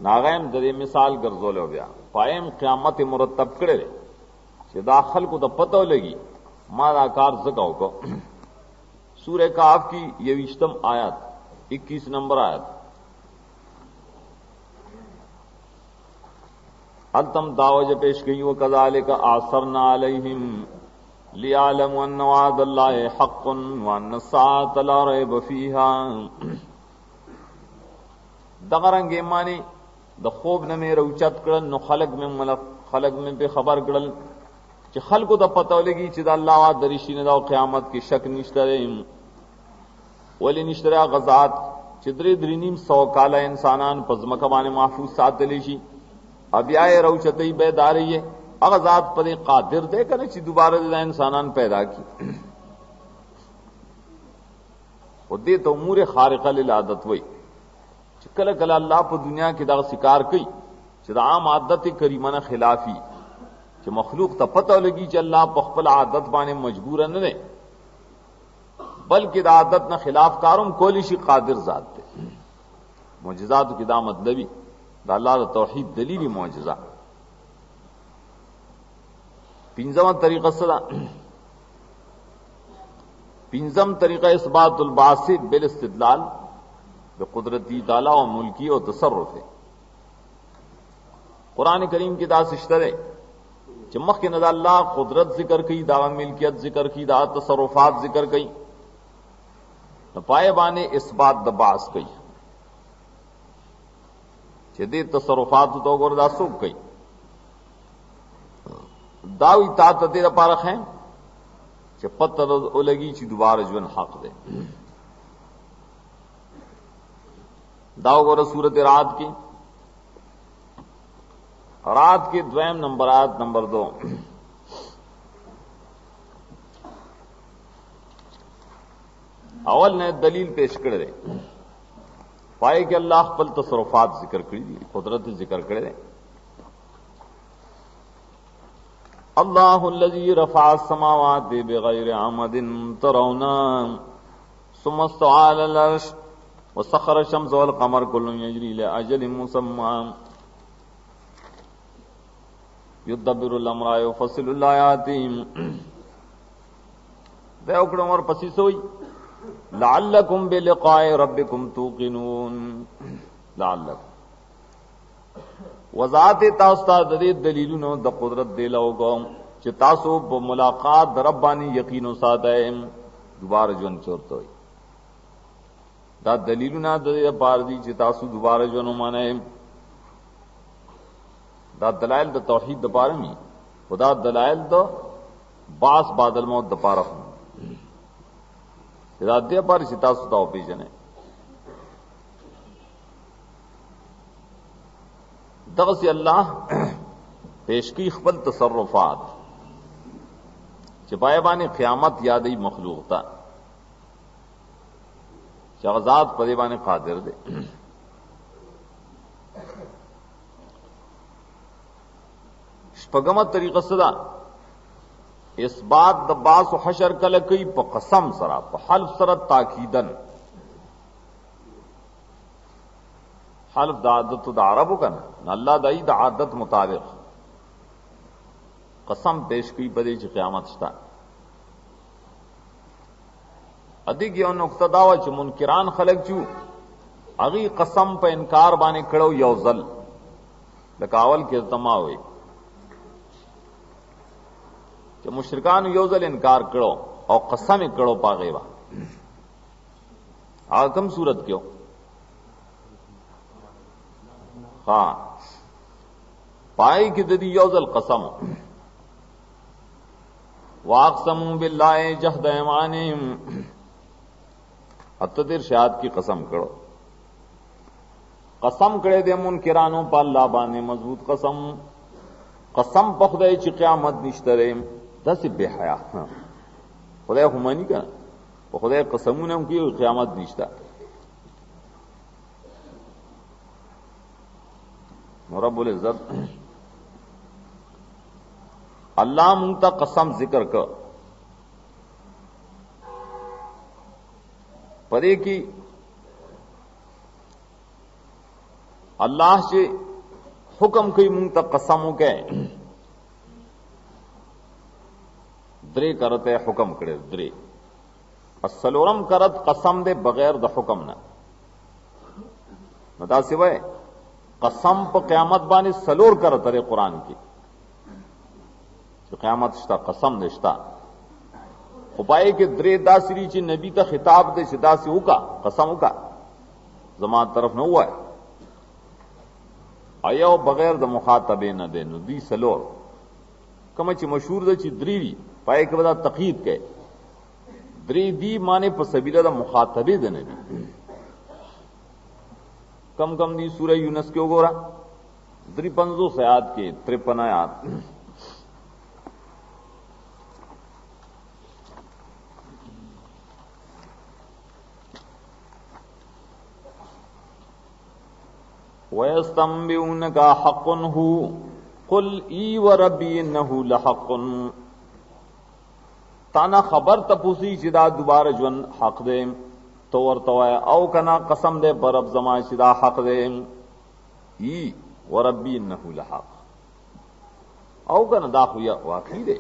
ناغیم د مثال ګرځول بیا پایم قیامت مرتب کړي چې دا خلکو د پتو لګي मादा कार ज़काओ को सूरह काफ की 20 आयत 21 नंबर आयत अल्तम दावज पेश गई वो कज़ालिका आसरना अलैहिम लियालमु अन्न वअदल्लाहि हक़्क़ुन व अन्न अस्साअत ला रैब फीहा। दगरंगे मानी द खूब न में रउचत कड़ल नो खलक में पे खबर कड़ल कि खल्को द पता लगी कि अल्लाह वा दरिशी ने दा क़यामत की शक निश्तरे वली निश्तरा गज़ात चिद्रे द्रिनीम 100 काला इंसानान पज़मकबाने महफूज सातलिशी अब आए रउचतई बेदारी है अगजात पदे कादिर दे करे ची दोबारा दे इंसानान पैदा की दे तो उमूर खारिका लिल आदत वही कल कल अल्लाह पर दुनिया की दा शिकार कई चिदा आम आदत करीमाना खिलाफी कि मखलूक त पता लगी कि अल्लाह पखपल आदत बाने मजबूर न ने बल्कि दा आदत न खिलाफ कारुम कोलिशी कादिर जात थे मुजजात की दा मतलबी अल्लाह तौहीद दलीली मौजज़ा। पिंजम तरीका सदा पिंजम तरीका इसबातुल बासित बिल इस्तिदलाल बेकुदरती ताला और मुल्की और तसर्रुफ है। कुरान करीम की दास इश्तरे चमक के नज़र अल्लाह कुदरत जिक्र की दा मिल्कियत जिक्र की दा तसर्रुफात जिक्र की न पाए बाने इसबात दबास कई दे तसरुफात तो गोरदा सुख गई दावी तात दे पारख है कि पत्थर उलगी ची दोबारा जुन हक दे दाव गोर सूरत रात की द्वैम नंबर आयत नंबर 2 अवल ने दलील पेश कर दे पाए कि अल्लाह पल तसरुफात जिक्र करी दी कुदरत जिक्र करे अल्लाहुल्लज़ी रफ़अ अस्समावाति बिग़ैरि अमदिन तरौना सुम्मा इस्तवा अलल अर्श व सख़्ख़र अश-शम्स वल क़मर कुल्लुन यजरी लिअजलिन मुसम्मा युदब्बिरुल अम्रा युफ़स्सिलुल आयाति दे उकड़ों और पसी सोई लअल्लकुम बिलिक़ाए रब्बिकुम तूक़िनून लअल्लकुम वज़ात तास्ता दे दलीलुनो द कुदरत दे लोगो च तासो ब मुलाकात रब्बानी यकीनो सादे दोबारा जन चोरतो दा दलीलुना दे पारदी च तासो दोबारा जनो माने दा दलाइल द तौहीद द पारमी खुदा दलाइल द बास बादल मौत द पारफ इरादे पर सिता सुता ओपीजन है दग से अल्लाह पेश की खबल तसर्रुफात चिपाएबान क़यामत याद ही मखलूक था शगजात पदेबान कादिर दे शपगमत तरीक़ा सदा इस बात दबास हशर कल कई प कसम सरा प हल्फ सरत ताकीदन हल्फ दादत द अरब का न अल्लाह दई द आदत मुताबिक कसम पेश की पदे च क़यामत स्था अधिक यो नुक्ता दावा च मुनकिरान खलक चू अगी कसम पे इनकार बाने कड़ो यौजल लकावल के तमा हुई कि मुशरिकान योजल इनकार करो और कसम करो पागेवा आकम सूरत क्यों हाँ पाई की ददी योजल कसम वाक़समू बिल्लाहि जहद ऐमानिहिम अत्तर शाद की कसम करो कसम करे दे मुनकिरानों पर अल्लाह बाने मजबूत कसम कसम पखदे च क़यामत निश्तरे दस बेहया खुदा हुमानी का खुदा कसमू ने उनकी क़यामत निश्ता रब्बुल इज़्ज़त अल्लाह मुंता कसम जिक्र कर परे की अल्लाह से हुक्म कई मुंता कसमों के درې کرته حکم کړي درې السلورم کرت قسم دے بغیر د حکم نه مدا سوای قسم په قیامت باندې سلور کرت لري قران کې چې قیامت شتا قسم نشتا خو پای کې درې داسري چې نبی ته خطاب دې چې داسې وکا قسم وکا زما طرف نه وای ایو بغیر د مخاطبه نه دي نو دی سلور کوم چې مشهور ده چې درې وی پای کې ودا تقید کوي درې دی معنی په سبیله د مخاطبه ده نبی کم کم دی سورہ یونس کې وګورا 350 آیات کې 53 آیات وَيَسْتَنْبِئُونَكَ حَقٌّ هُوَ قُلْ إِي وَرَبِّي إِنَّهُ لَحَقٌّ تانا خبر تپوسی چې دا دوباره ژوند حق دی تو ورته او کنا قسم دے برب زما چې دا حق دی ای وربی انه لحق او کنا دا خو یا واقعي دی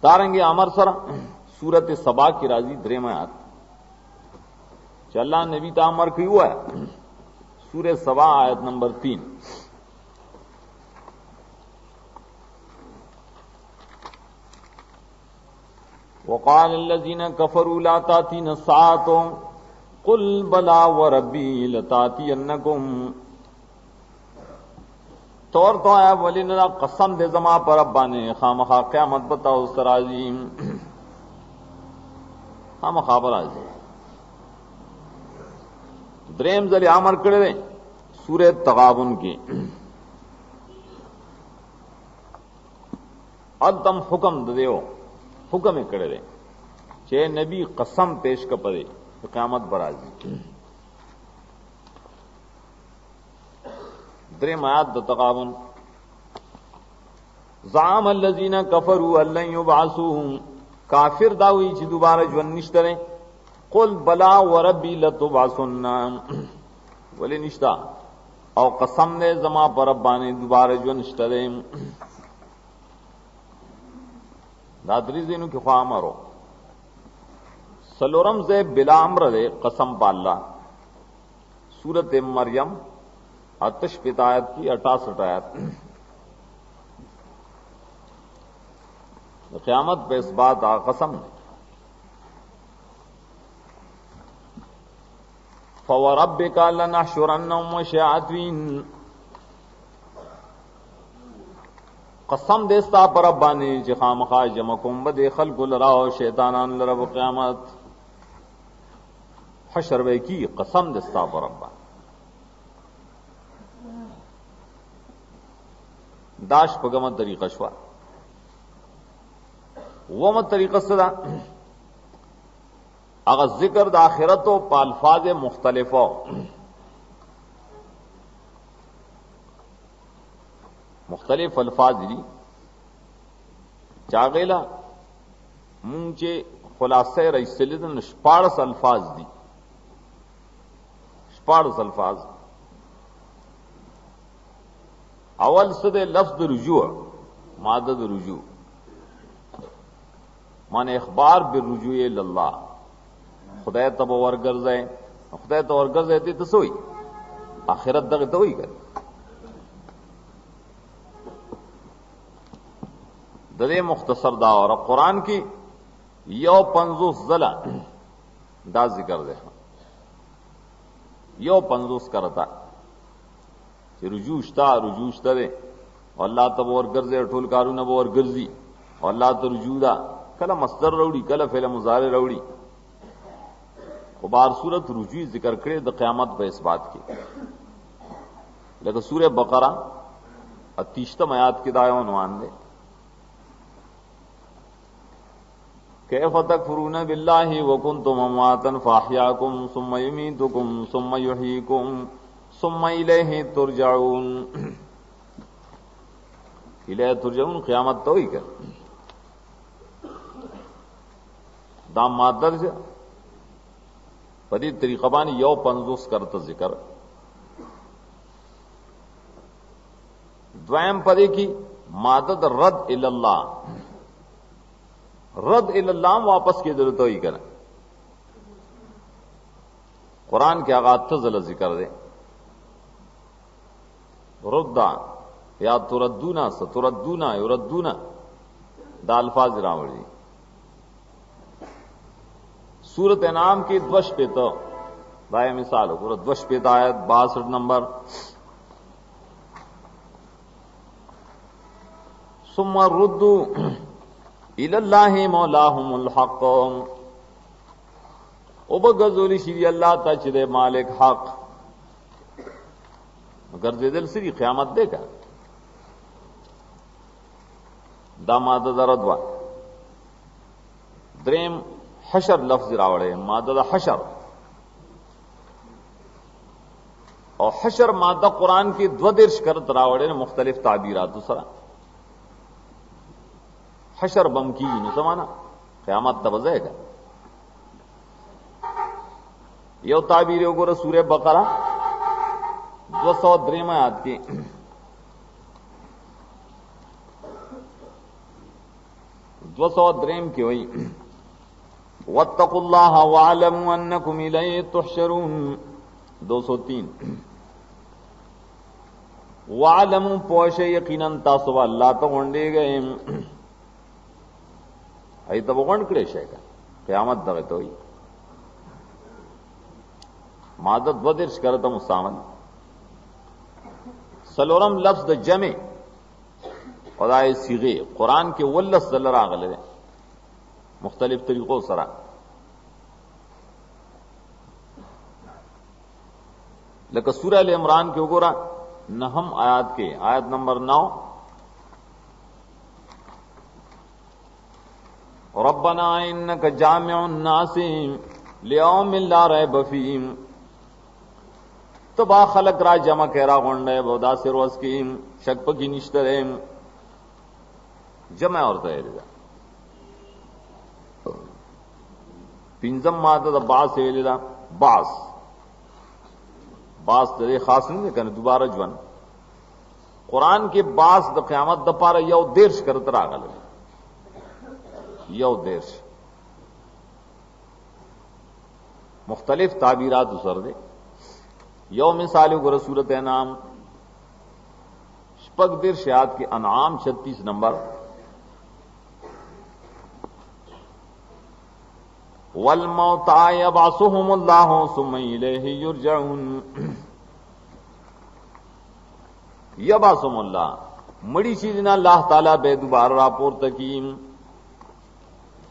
دارنګه امر سره سورته سبا کی راضی درې آیات چې الله نبی ته امر کوي ہے سورہ سبا آیت نمبر 3 وقال الذين كفروا لا تاتين الساعة قل بلى وربي لتاتينكم طور تو ہے ولنا قسم دے زما پر ربانے خامخا قیامت بتاؤ سرازیم خامخا برازی دریم ذری امر کړه سورہ تغابن کی ادم حکم دیو حکم کړه دے چې نبی قسم پیش کپره قیامت برازی دریم آیات د تغابن زعم الذين كفروا ان لن يبعثوا کافر داوی چې دوباره ژوند نشته قل بلا وربی لتبعثن ولی نشتا او قسم نے زما پر رب باندې دوباره ژوند نشته دا درې دینو کې خو امرو سلورم سے بلا امر دے قسم باللہ سورت مریم آتش پتایت کی 68 آیت قیامت پہ اس بات آ قسم فوربک لنحشرنهم وشیاطین قسم دیستا پر ربانی چې خامخا جمع کوم بده خلق لرا او شیطانان لرا قیامت حشر وی کی قسم دیستا پر ربا داش پگم طریقہ شوا وم طریقہ صدا اگر ذکر د آخرت او په الفاظ مختلفو مختلف الفاظ دي چاغیلا مونږ چې خلاصه رئیسلیدن شپارس الفاظ دي شپارس الفاظ اول څه د لفظ رجوع ماده د رجوع معنی اخبار بالرجوع الی الله خدای ته ورګرځي خدای ته ورګرځي ته سوې آخرت دغه ته وایي د دې مختصر دا اور قرآن کی یو 50 ځله دا ذکر ده یو 50 کرتا چې رجوع شته ده الله ته ورګرځي ټول کارونه ورګرځي الله ته رجوع دا کله مصدر راوړي کله فعل مضارع راوړي خو بار صورت رجوع ذکر کړي د قیامت په اثبات کې لکه سورہ بقرہ 38 آیات کې دا عنوان ده کیف تکفرون باللہ وکنتم امواتا فاحیاکم ثم یمیتکم ثم یحییکم ثم الیہ ترجعون الیہ ترجعون قیامت تو ہی کر دا مادر سے پدی طریقہ بانی یو 50 کرتا ذکر دویم پدی کی मादद रद इल्लाह, रद इल्लाह वापस की जरूरत ही करें। कुरान के आगाज तजल जिक्र दे रुद्दा या तुरद्दूना सतुरद्दूना युरद्दूना दा अल्फाज रावड़ी। सूरत नाम की द्वश पे तो दाए मिसाल हो द्वश पे आयत 62 नंबर। सुम्मा रुद्दू इलल्लाहि मौलाहुमुल हक, उबगजोली श्री अल्लाह तचदे मालिक हक गर्जे दिल श्री क़यामत देगा। दामाद दरदवा द्रेम हशर लफ्ज रावड़े मादा हशर और हशर मादा कुरान की द्वदिर्श करत रावड़े ने मुख्तलिफ ताबीरात। दूसरा हशर बम की नुसमाना क़यामत तब जाएगा। यो ताबीर गोर सूर्य बकरा 203 आयत की 203 की हुई वत्तकुल्लाह वअलमू अन्नकुम इलैहि तुहशरून। 203 वअलमू पोशे यकीनन तासु अल्लाह तो वंडे गए आई तब वंड करे शेका क़यामत दगे तो ही मादत बदिर्श करता मुसामन सलोरम लफ्ज जमे और आए सीगे कुरान के वल्लस जलरा गले मुख्तलिफ तरीकों सरा। लेकिन सूरह अल इमरान के उगोरा नहम आयत के आयत नंबर 9 रब्बना इन्नका जामिउन नासी लियौमिन ला रैब फीह, तो बा खलक रा जमा कहरा गोंडे बोदा से रोज की शक की निश्तरे जमा और तैयारी पिंजम मादा बास वेलिदा बास बास तेरे खास नहीं कहने दोबारा जवन कुरान के बास द क़यामत द पारा यौ देर्श करत रागल यौ देर्श मुख्तलिफ ताबीरात उसर दे। यौ मिसाल गुर सूरत नाम शपकदिर शयात के अनाम 36 नंबर वल मौता यबअसुहुमुल्लाहु सुम्मा इलैहि युरजऊन। यबअसुहुमुल्लाह मड़ी चीज ना अल्लाह ताला बे दोबारा रापोर तकीम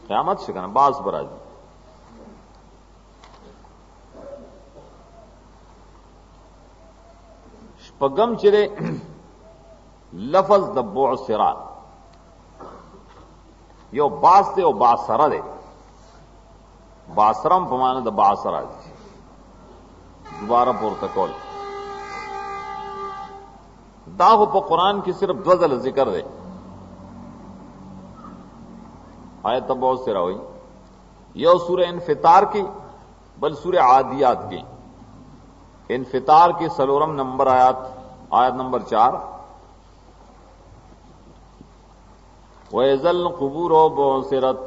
क़यामत शिकना बास बराजी। पगम चिरे लफज द बुअसिरा यो बास दे ओ बासरा दे बासरम पमाने द बासरा दोबारा पुरतकौल दाहो पर कुरान की सिर्फ द्वजल जिक्र दे आयत तो बहुत सिरा हुई। यो सूरह इन्फितार की बल सूरह आदियात की इन्फितार की सलोरम नंबर आयत नंबर 4 वइज़ल क़ुबूर बुअसिरत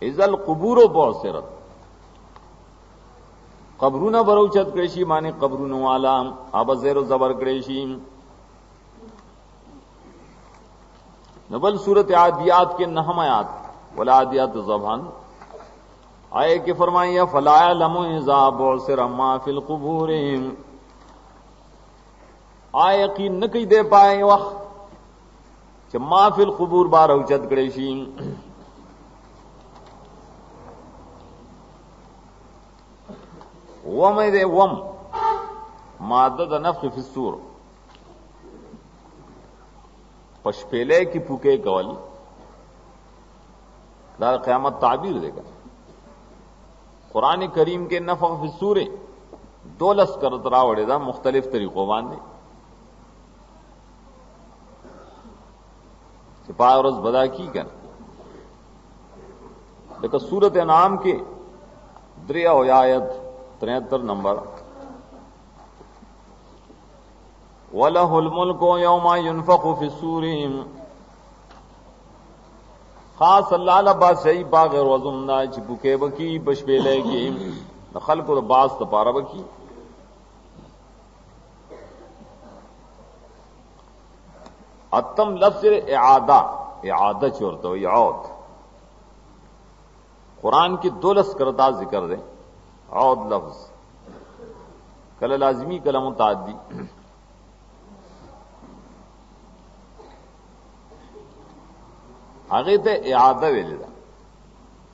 इज़ल क़ुबूर बुअसिरत कब्रुना बरोचत क्रेशी माने कब्रुन वाला अब ज़ेरो ज़बर क्रेशी नबल सूरत आदियात के नहम आयात वला आदियात ज़बान आए कि फरमाइया फलाया लमो इज़ा बुअसिर मा फिल क़ुबूर आए यकीन न कही दे पाए वक्त मा फिल क़ुबूर बार उचत क्रेशी वम दे वम मादद नफ़्ख़ फिस्सूर पशपेले की पुके कवल दार क़यामत ताबीर देगा। कुरान करीम के नफ़्ख़ फिस्सूर दो लश्कर तरावड़ेदा मुख्तलिफ तरीकों बांधे सिपाही और बदा की कर लेकिन सूरत नाम के द्रिया आयत 73 नंबर वलहुल मुल्कु यौमा युनफखु फिस्सूरी खास अल्लाह ला बादशाही बाग रोजुमदा च बुके बकी बशबेले की खल्क को बास त पारा बकी अतम लफ्ज इआदा चोरतो औद कुरान की दो लस्करता जिक्र दे औद लफ्ज कल लाजमी कल मुताद्दी आगे ते इआदा वेलेदा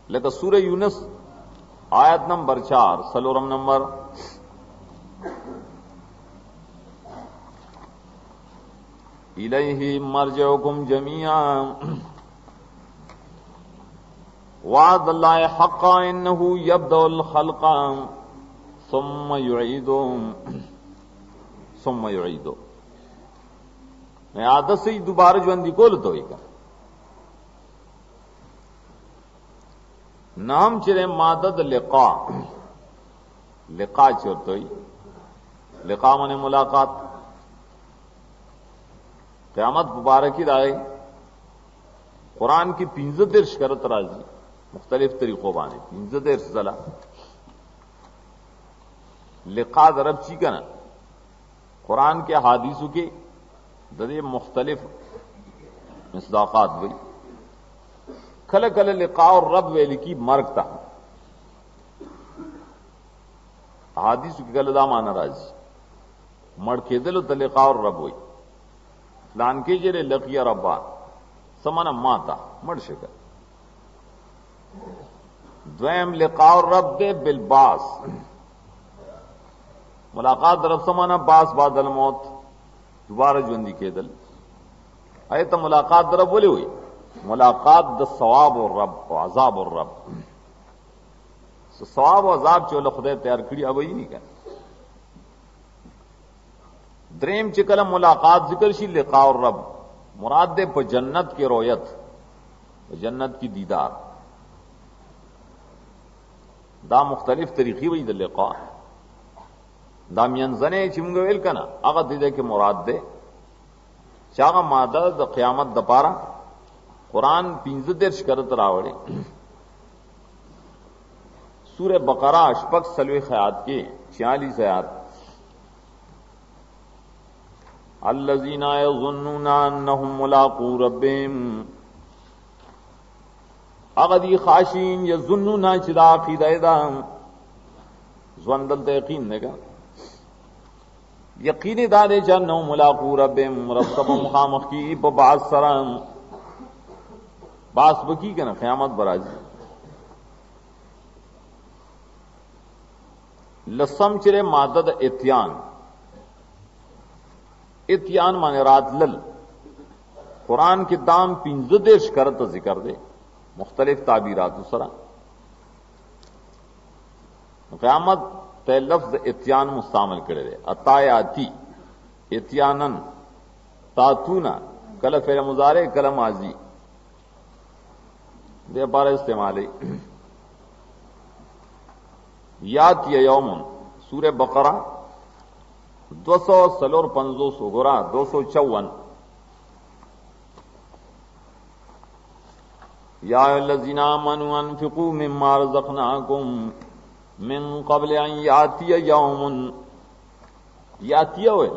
लेकिन सूरह यूनुस आयत नंबर 4 सलोरम नंबर इलैहि मरजिउकुम जमीआ वअदल्लाहि हक़्क़ा इन्नहु यब्दउल खल्क़ा सुम्मा युईदु मैं आदत से ही दोबारा ज्वंदी कोल तो ही नाम चिरे मादद लिका चोरतोई लिका मने मुलाकात क़यामत मुबारकी राय कुरान की 15 दिर्श करत राजी मुख्तलिफ तरीकों बाने 15 दिर्श जला लिका दरब ची का ना कुरान के हादीसों के दरे मुख्तलिफ मिसदाकात हुई खल खल लिका और रब वेली की मर्ग था हादीसों की गलदा माना राजी मड़ के दिल तलिका और रब हुई फलान के जरे लकिया रब्बा समाना माता मड़ शिकर द्वैम लिका और रब दे बिलबास मुलाकात रब समाना बास बादल मौत दोबारा ज्वंदी के दल अरे तो मुलाकात रब बोले हुई मुलाकात द सवाब और रब और अजाब और रब सवाब और अजाब चोल खुदा तैयार करी अब ही नहीं कर द्रेम चिकल मुलाकात जिक्र शी लिका और रब मुराद दे प जन्नत की रोयत जन्नत की दीदार दा मुख्तलिफ तरीकी वही द लिका दा मियंजने चिमगवेल का ना अगर दीदे के मुराद दे चागा मादा द क़यामत दपारा कुरान 15 दिर्श करत रावड़े सूरह बकरा अशपक सलवे खयात के 46 आयत अल्लज़ीना यज़ुन्नूना अन्नहुम मुलाक़ू रब्बिहिम अगदी खाशीन यज़ुन्नूना चिदा अक़ीदा ज़वंदल यकीन ने का यकीनी दाने जन्नो मुलाक़ू रब्बिहिम रब्बम खामखी बास सराम बास बकी के ना क़यामत बराजी लसम चिरे मादद इत्यान माने रात लल कुरान के दाम 15 देश करत जिक्र दे मुख्तलिफ ताबीरात सरा क़यामत ते लफ्ज इत्यान मुस्तामल करे दे अतायाती इत्यानन तातूना कल फेर मुजारे कल माजी दे बार इस्तेमाल याद यौमुन सूरह बकरा 250 गोरा 254 या अल्लज़ीना आमनू अनफ़िक़ू मिम्मा रज़क़नाकुम मिन क़ब्ल अन यातिय यौमुन यातिय हुए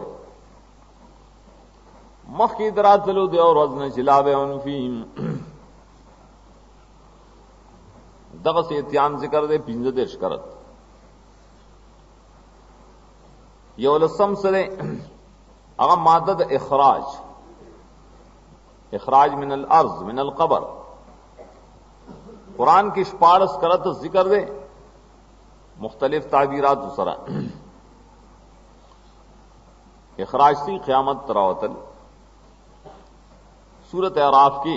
मख की तरह चलो दे और वज़न चिलावे उनफीम दग से इत्यान जिक्र दे 15 देश करत यौलसम सरे अगर मादद इखराज मिनल अर्ज मिनल कबर कुरान की शपारस करत जिक्र दे मुख्तलिफ ताबीरात सरा इखराज सी क़यामत तरावतल सूरत अराफ की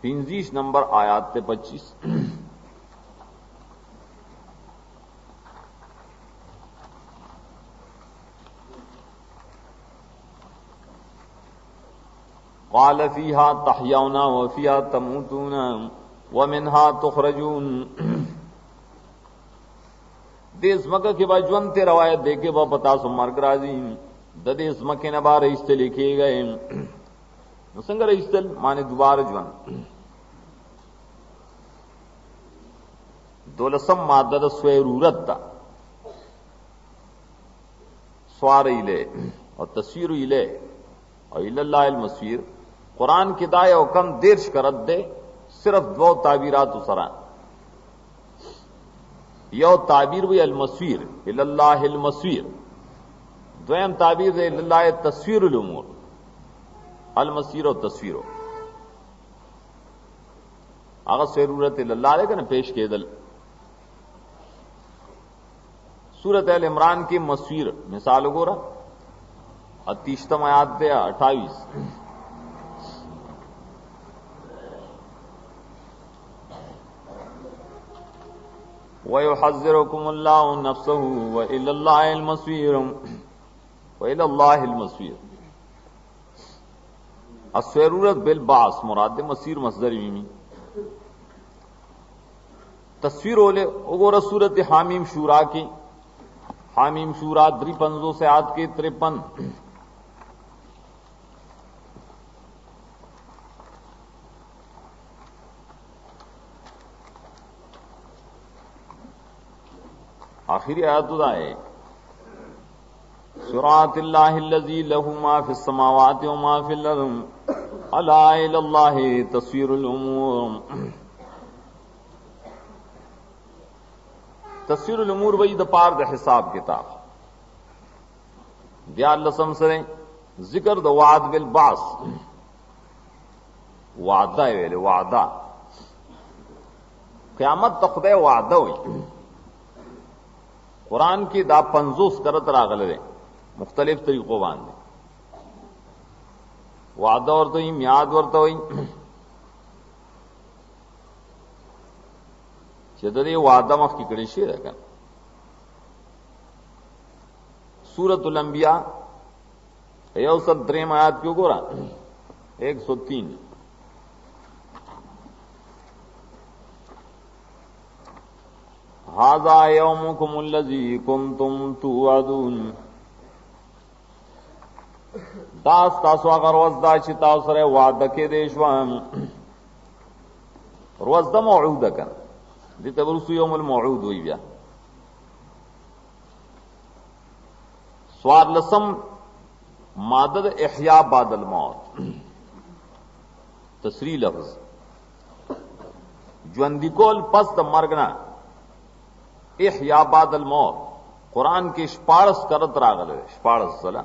35 नंबर आयात से 25 क़ाल फ़ीहा तहयौना व फ़ीहा तमूतूना व मिन्हा तुख़रजून देश मक्का के बाद ज्वंते रवायत देखे वह पता सो मर्ग राजी د دې ځمکې نه به راایستلې کېږئ. نو څنګه راایستل؟ معنې دوباره ژوند. 12 ماده د سویرورت ده، سوار اله او تصویر اله او الی الله المصیر. قرآن کې دا یو کم 13 کرت ده صرف 2 تعبیرات سره. یو تعبیر وی المصیر الی الله المصیر، دویم تعبیر ده الی الله تصویر الامور. المصیر او تصویر هغه ضرورت الی الله له کنه پیش کېدل. سورۃ ال عمران کی مصیر مثال وګوره، 38 آیات ده 28. وَيُحَذِّرُكُمُ اللَّهُ نَفْسَهُ وَإِلَى اللَّهِ الْمَصِيرُ وَإِلَى اللَّهِ الْمَصِيرُ. السیرورت بالبعث مراد مصیر مصدر میمی. تصویر اولے وګوره سورۃ حامیم شورا کی، حامیم شورا 53 سے آیات کے 53. آخری آیت دا ہے صراط اللہ الذی لہ ما فی السماوات و ما فی الارض الا الی اللہ تصویر الامور. تصویر الامور وی د پار د حساب کتاب. بیا لسم سره ذکر د وعد بالبعث، وعده ویل وعده قیامت ته خدای وعده وی. قرآن کی دا 50 کرت راغله مختلف طریقوں باندې وعده ورته وي، میعاد ورته وي چې د دې وعده مخکې کړی شي ده کنه. سورۃ الانبیاء 103 آیات کې وګوره 103. هذا يومكم الذي كنتم توعدون. دا تاسو هغه ورځ ده چې تاسو سره وعده کې دې شو. ورځ د موعوده کنه، دې ته ورسو یوم الموعود وی. بیا سوار لسم ماده د احیا بعد الموت، تسریح لفظ ژوندی کول پس د مرګ نه. احیا بعد الموت قرآن کې 14 کرت راغله، 14 سره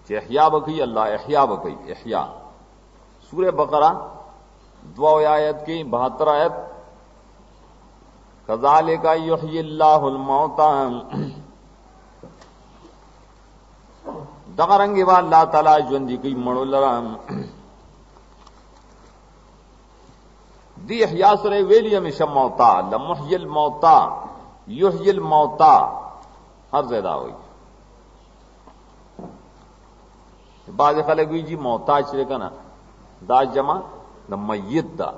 چې احیا وکي الله، احیا وکي احیا. سورہ بقرہ 2 آیت کی 72 آیت کذالک یحیی اللہ الموتى. دغه رنګ با الله تعالی ژوندۍ کوي مړو لره. دی احیا سره ویلی همیشه موتا، لمحیی الموتا یحیی الموتا ہر زیادہ ہوئی. بعض خلک وی جی موتا چې کنه دا جمع د میت دا.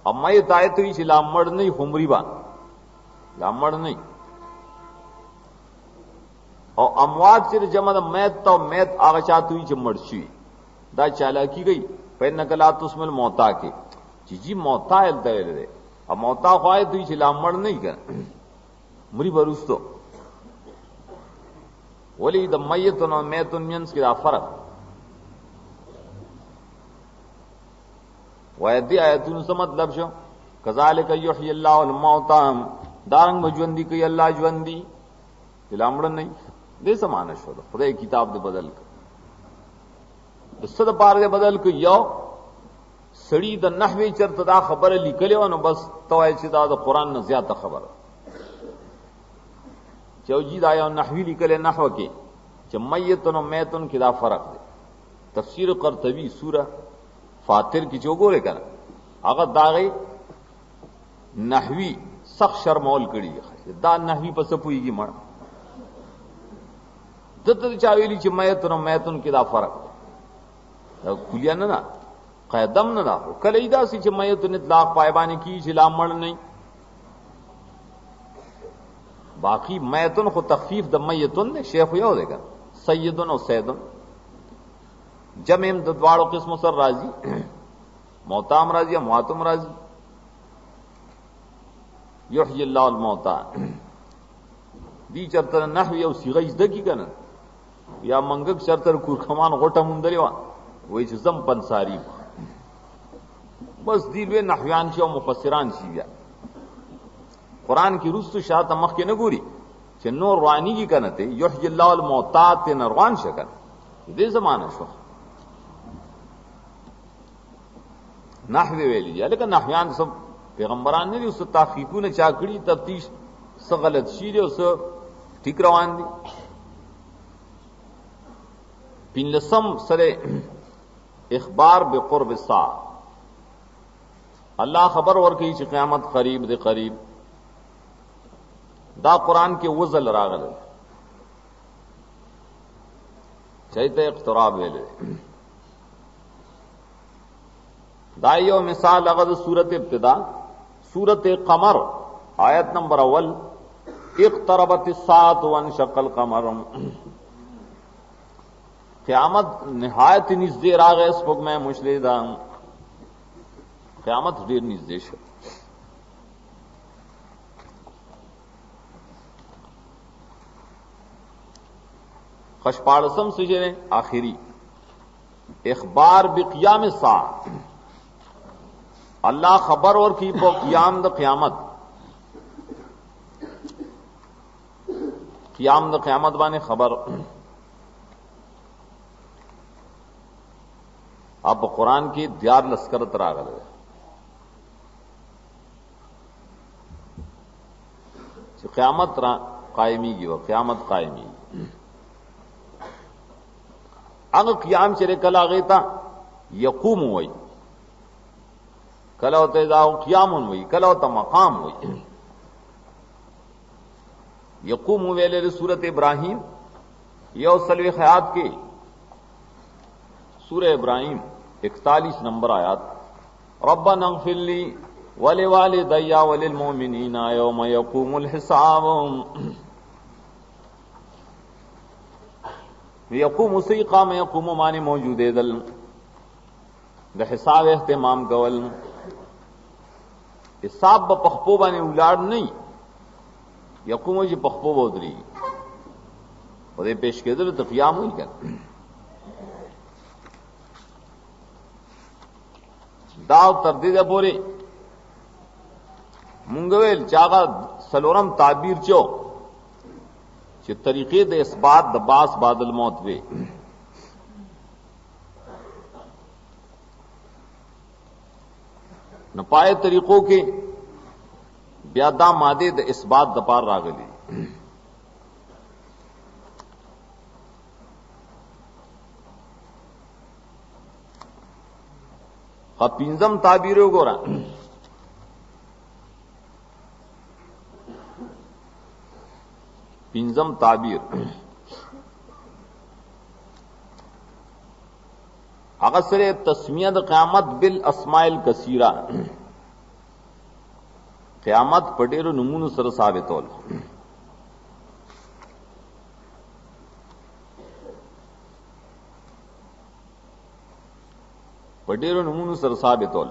اب میت آیت وی چې لا مړ نه همری با، لا مړ نه. او اموات چې جمع د میت تو میت هغه چاته وی چې مړ شي. دا چالاکی گئی پنه کلا تسم الموتا کې چې جی موتا الته ویل دي. اب موتا خو آیت وی چې لا مړ نه کړه مری بروستو. ولی د میت او میت مینس کې دا فرق. وایدی آیتونو څه مطلب شو؟ کذالک یحیی الله الموتى. دارنګ مجوندی کوي الله ژوندۍ، لامړ نه. دې سمانه شو خدای کتاب دې بدل کړ. د څه د پاره دې بدل کړ؟ یو سړی د نحوی چرته دا خبره لیکلې و نو بس توای چې دا د قران نه زیاته خبره. چوجی دا یو نحوی لیکلې نحو کې چې میتن او میتن کې دا فرق دی. تفسیر قرطبی سورہ فاتر کی چوغوره کنه هغه داغي نحوی سخت شرمول کړي. دا نحوی پس پويږي مړ دته چاویلی چې میتن او میتن کې دا فرق دا کلیه نه قیدم نه دا کله دا چې میتن اطلاق پایبانی کی چې لا مړ نه. बाकी मैतुन खो तखफीफ द मैतुन ने शेख यह देगा सैयदुन और सैदुन जमेम द्वाड़ो किस्म सर राजी मोहताम राजी या मुआतम राजी युह्यिल्लाहुल मौता दी चरतर नहव या सीगज दगी कन या मंगक चरतर कुरखमान गोटा मुंदरेवा वही जम पंसारी बस दिलवे नहव्यान शी और मुफस्सिरान शी या कुरान की रुस्तु शाह तमख के नगूरी चे नूर वानी की कनते युह्यिल्लाहुल मौता ते नरवान शकन दे जमाना शो नहवे वेली जा लेकिन नहव्यान सब पैगंबरान ने उस ताकीकू ने चाकड़ी तफ्तीश स गलत शीरे उस ठीक रवान दी पिनलसम सरे इखबार बेकुर्ब सा अल्लाह खबर और की क़यामत करीब दे करीब दा कुरान के वजल रागल चैते इक़्तिराब वेले दाइयो मिसाल अगद सूरत इब्तिदा सूरत कमर आयत नंबर अव्वल इक़्तरबत अस्साअत वंशक़ल कमर क़यामत निहायत नज़दीक आ गए स्पुक में मुशलिदा क़यामत ढेर नज़दीक खशपाड़सम से आखिरी इखबार बिक़ियाम सा अल्लाह खबर और की पो क़ियाम द क़यामत बाने खबर अब कुरान की दियार लश्कर तरागल क़यामत कायमी की वो क़यामत कायमी अग क़ियाम चले कला गई था यकूम हुई कला होते क़ियामुन हुई कला होता मकाम हुई यकूम वेले सूरत इब्राहिम यह सलवे ख़यात के सूरह इब्राहिम 41 नंबर आयात रब्बना अग़फ़िरली वलिवालिदैया वलिलमुमिनीना यौम यक़ूमुल हिसाब यकूम उसी काम यकूम माने मौजूद दल द हिसाब एहतमाम कवल हिसाब ब पखपो बाने उलाड़ नहीं यकूम जी पखपो बोदरी और पेश के दल तो क़ियाम हुई कर दाव तरदीद बोरे मुंगवेल चागा सलोरम ताबीर चो कि तरीके दे इस बात दबास बादल मौत वे न पाए तरीकों के ब्यादा मादे द इस बात दपार रागली पिंजम ताबीरों को पिंजम ताबीर अगसर तस्मियत क़यामत बिल अस्माइल कसीरा क़यामत पटेरो नमून सर साबितौल पटेरो नमून सर साबितौल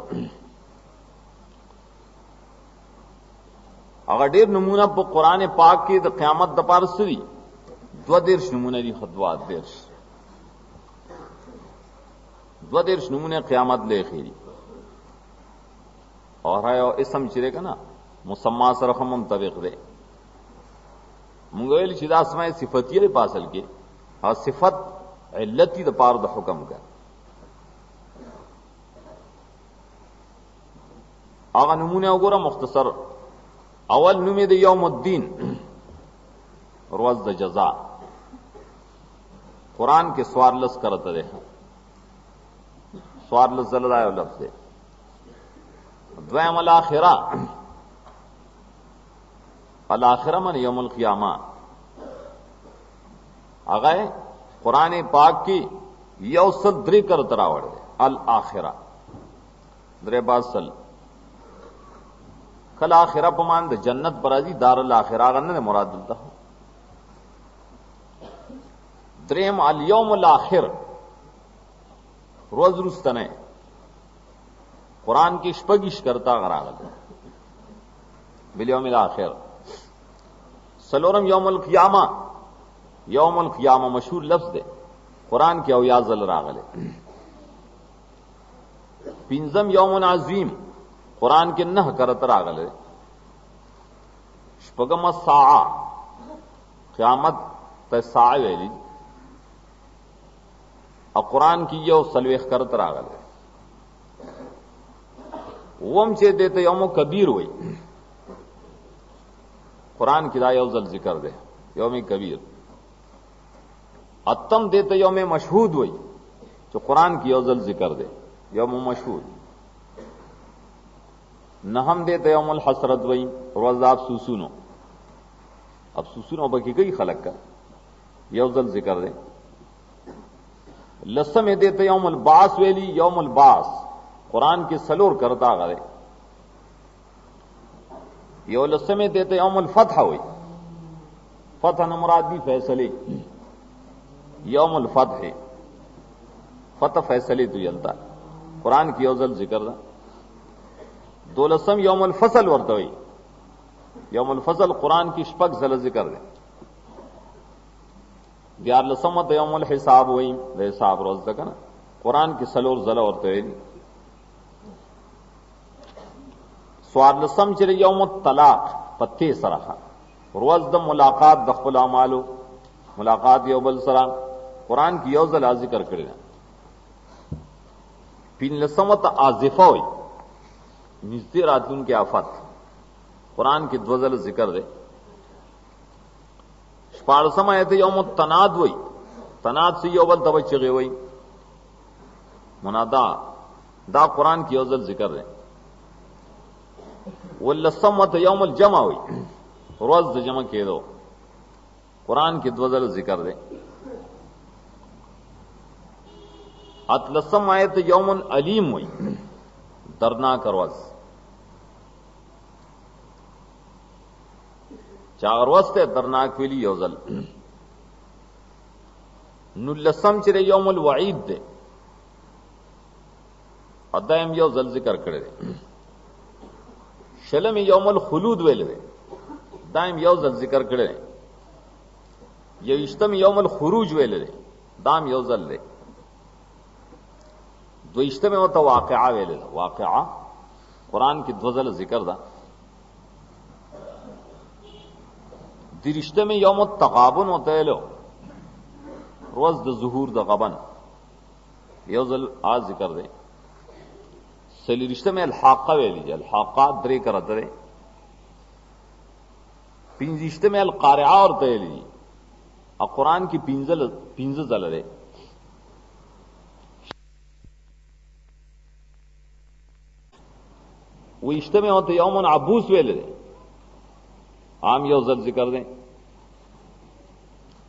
अगर डेर नमूना पर कुरान पाक के द क़यामत दपार सरी द्वदेर्श नमूने दी खदवा द्वदेर्श नमूने क़यामत ले खीरी और है और इसम चिरे का ना मुसम्मा सरखम मुंतबिक दे मुंगेल शिदा समय सिफतिये पासल के और सिफत इल्लती दपार द हुक्म का आगा नमूने वगोरा मुख्तसर अवल नुमेद यौमुद्दीन रोज़ द जज़ा कुरान के स्वारलस करत दे स्वारलस जलदाय लफ्ज़ है द्वैम अल-आखिरा अल-आखिरा मन यौमुल क़ियामा अगए कुरान पाक की यौसल द्री कर तरावड़ अल-आखिरा द्रे बासल کل آخرہ پمان د جنت برازی دار الاخرہ غنه مراد دلته دریم الیوم الاخر روز رستنه قرآن کی شپگش کرتا غراغل بالیوم الاخر سلورم یوم القیامہ یوم القیامہ مشہور لفظ دے قرآن کی اویازل راغلے پنزم یوم عظیم قرآن کے نہ کرت راغلے شپگم الساعہ قیامت تساع ویلی اور قرآن کی یو سلویخ کرت راغلے وم چے دیتے یوم کبیر ہوئی قرآن کی دا یوزل ذکر دے یوم کبیر اتم دیتے یوم مشہود ہوئی جو قرآن کی یوزل ذکر دے یوم مشہود نہم دیتے یوم الحسرت ہوئی روز افسوسونو افسوسونو بکی گئی خلق کا یوزل ذکر دے لسم دیتے یوم الباس ویلی یوم الباس قرآن کی سلور کرتا غرے یو لسم دیتے یوم الفتح ہوئی فتح نمراد بھی فیصلے یوم الفتح فتح فیصلے تو جلتا قرآن کی یوزل ذکر دا دو لسم یوم الفصل ورتا ہوئی یوم الفصل قرآن کی شپک زل ذکر دے دیار لسمت یوم الحساب ہوئی دے حساب روز تک نا قرآن کی سلور زل ورتا ہوئی سوار لسم چرے یوم الطلاق پتے سرخا روز د ملاقات د خپل اعمالو ملاقات یو بل سره قرآن کی یوزل ذکر کړی پین لسمت آزفہ ہوئی نزدې راتلون کے آفت قرآن کی دوزل ذکر دے شپاړسم آیت یوم التناد ہوئی تناد سے یو بل تبع چغې ہوئی منادا دا قرآن کی یوزل ذکر دے واللسمت یوم الجمع ہوئی روز د جمع کېدو قرآن کی دوزل ذکر دے اتلسم آیت یوم علیم ہوئی درناک روز چاغروز تے درناک ویلی یوزل نلسم چرے یوم الوعید دے ادائم یوزل ذکر کرے دے شلم یوم الخلود ویل دے دائم یوزل ذکر کرے دے یوشتم یوم الخروج ویل دے دام یوزل دے دوشتم ہوتا واقعہ ویل دے واقعہ قرآن کی دوزل ذکر دا درشتم یوم التغابن ہوتا ہے لو روز د ظہور د غبن یوزل آج ذکر دے سلی رشتہ میں الحاقہ ویلی جائے الحاقہ درے کرت دے پینز رشتہ میں القارعہ اور تیلی اور قرآن کی پینز زل دے وہ رشتہ میں ہوتے یوم عبوس ویلے دے عام یوزل ذکر دیں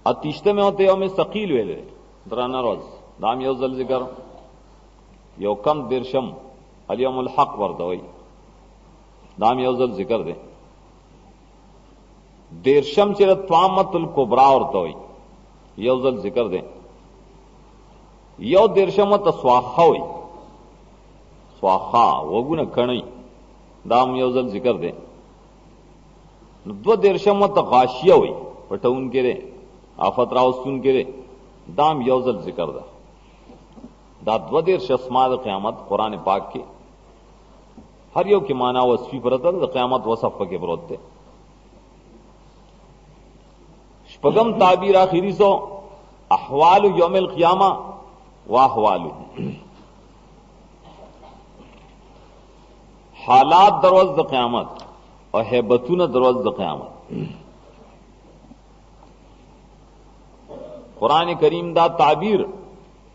اتیشتہ میں ہوتے یوم ثقیل ویلے دے درانا روز دام یوزل ذکر یو کم درشم الیوم الحق ورد ہوئی دام یوزل ذکر دے دیرشم چرا طامت الکبرا ورد ہوئی یوزل ذکر دے یو دیرشم تسواخا ہوئی سواخا وگونا کھنئی دام یوزل ذکر دے دو دیرشم غاشیہ ہوئی پٹھون کے رے آفت راوستون کے رے دام یوزل ذکر دا دا دو دیر شسماد قیامت قرآن پاک کے ہر یو کی معنی وصفی پرتا دا قیامت وصف کے بروتے شپگم تعبیر آخری سو احوال یوم القیامہ واحوال حالات دروز دا قیامت اور حیبتون دروز دا قیامت قرآن کریم دا تعبیر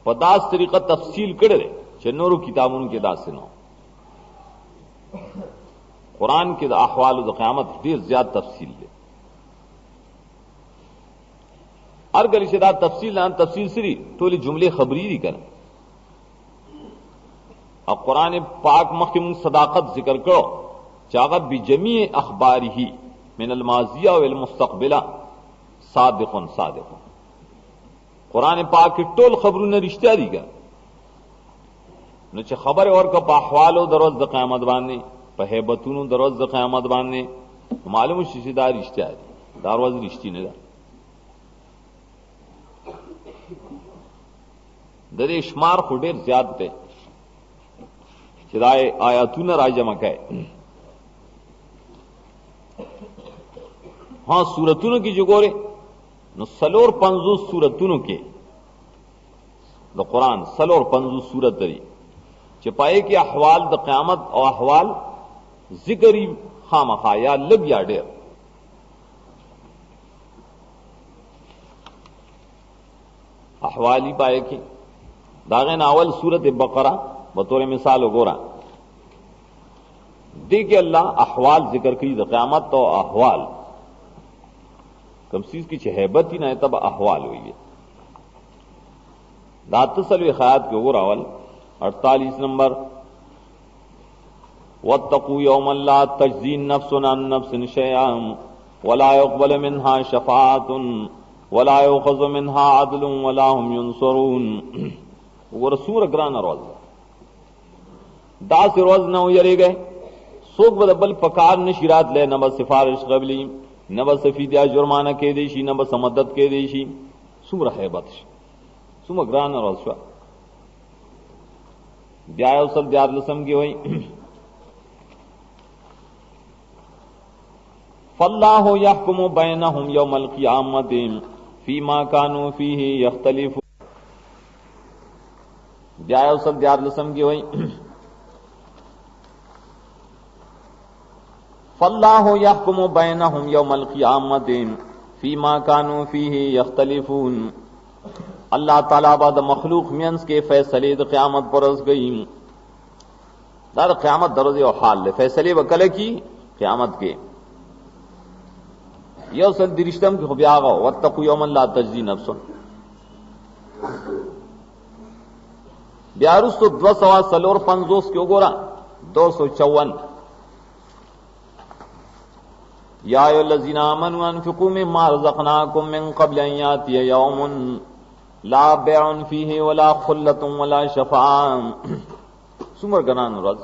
پداس طریقہ تفصیل کرے چھے نورو کتابوں کے دا سنو قرآن کے دا احوال دا قیامت دیر زیاد تفصیل دے ہر گلی سے دا تفصیل نہ تفصیل سری تولی جملے خبری دی کریں اور قرآن پاک مخیم صداقت ذکر کرو चागा बिजमी अखबारिही min الماضیہ والمستقبلہ صادق صادق قرآن پاک کې ټول خبرونه رښتیا دي ګا نو چې خبر ورکه په احوالو د ورځ د قیامت باندې په هیبتونو د ورځ د قیامت باندې معلوم شي چې دا رښتیا دي دا ورځ رښتینه ده د دې شمار خو ډېر زیات دی چې دا آیاتونه راجمع کړي ہاں سورتونو کی جو گورے نو سلور 50 سورتونو کے دا قرآن سلور 50 سورت دری چپائے کے احوال دا قیامت او احوال ذکری خامخا یا لب یا ڈیر احوالی پائے کے داغین اول سورت بقرہ بطور مثال گورا دیکھ اللہ احوال ذکر کی دا قیامت او احوال کم چیز کی چہیبت ہی نہ ہے تب احوال ہوئی ہے داتسل خیات کے اوور اول 48 نمبر واتقوا یوما لا تجزی نفس عن نفس شیئا ولا يقبل منها شفاعة ولا يؤخذ منها عدل ولا هم ينصرون ورسول گران روز دا سے روز نہ یری گئے سوک بدبل پکار نشیرات لے نہ سفارش قبلی نہ بس فدیہ جرمانہ کے دیشی نہ بس مدد کے دیشی سمر حیبت سم گران روز شوا دیائے اصل دیار لسم کی ہوئی فاللہ یحکم بینہم یوم القیامت فیما کانوا فیہ یختلفون دیائے اصل دیار لسم کی ہوئی فاللہ یحکم بینہم یوم القیامت فیما کانوا فیہ یختلفون اللہ تعالیٰ بعد مخلوق مینس کے فیصلے دا قیامت پرز گئی دا قیامت درز و حال لے فیصلے وکلے کی قیامت کے یو سل درشتم کی خبی آگا واتقوا یوما لا تجزی نفس بیارس تو 250 کیوں گورا 254 یا ایھا الذین آمنوا انفقوا مما رزقناکم من قبل ان یاتی یوم لا بیع فیہ ولا خلۃ ولا شفاعۃ سمر گنان رز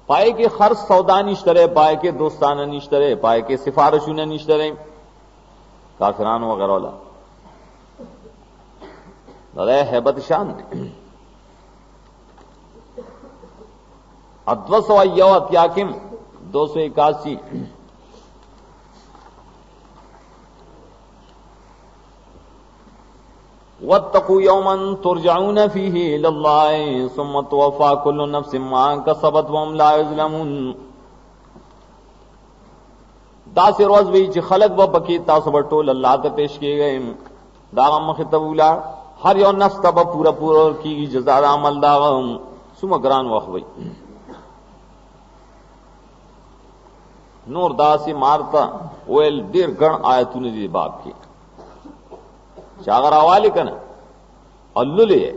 پائے کے خرچ سودا نشترے پائے کے دوستانہ نشترے پائے کے سفارشوں نشترے کافران وغیرہ والا دادا ہیبت شان ادوس و یوت یاکم 281 واتقوا یوما ترجعون فیہ الی اللہ ثم توفی کل نفس ما کسبت وهم لا یظلمون دا سے روز وی چې خلق و پکی تاسو ټول الله ته پیش کیے گئے دا مخطب ولا ہر یو نفس تب پورا پورا کی جزا عمل دا ثم گران وخوی نور دا سی مارتا ویل دیر گن آیتونه دی باب کی شاگر حوالی کنا اللہ لے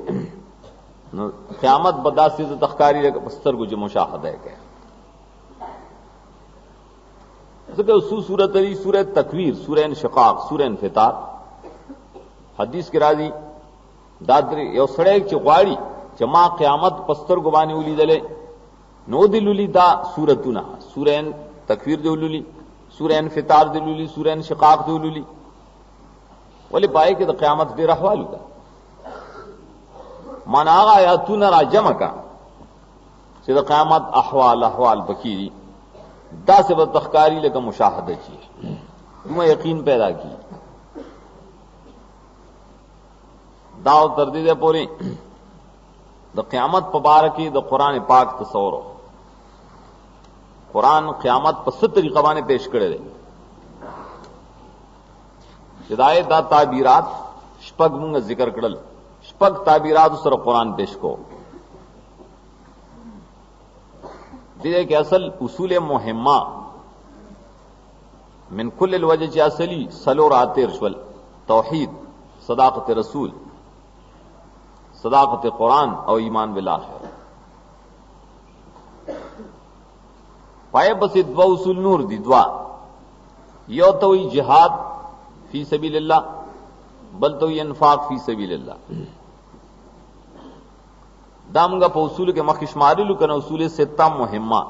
قیامت بدا سے تخکاری لے بستر کو جو مشاہدہ ہے کہ سورت علی سورہ تکویر سورہ انشقاق سورہ انفطار حدیث کے راضی دادری یو سڑے چغواڑی چما قیامت پستر کو بانی اولی دلے نو دلولی دا سورتنا سورہ تکویر دلولی سورہ انفطار دلولی سورہ انشقاق دلولی ولی پائے کہ دا قیامت دیر احوالو کا مانا آغا آیاتون را جمع کا چی دا قیامت احوال بکیری دا سے با تخکاری لکا مشاہدہ چی تمہیں یقین پیدا کی داو تردید پوری دا قیامت پبارکی دا قرآن پاک تصورو قرآن قیامت پس طریقہ بانے پیش کرے دے ہدایت دا تعبیرات شپگ مونږ ذکر کړل شپگ تعبیرات سره قرآن پیش کو دې کې اصل اصول مهمه من کل الوجه چې اصلي سلو راتیر شول توحید صداقت رسول صداقت قرآن او ایمان بالآخرہ पाए बस द्वा उसूल नूर दी द्वा यो तो ही जिहाद फी सबीलिल्लाह बल तो ही इन्फाक फी सबीलिल्लाह दामगा पर उसूल के मखिशमारिलु कना उसूल सित्ता मुहिम्मा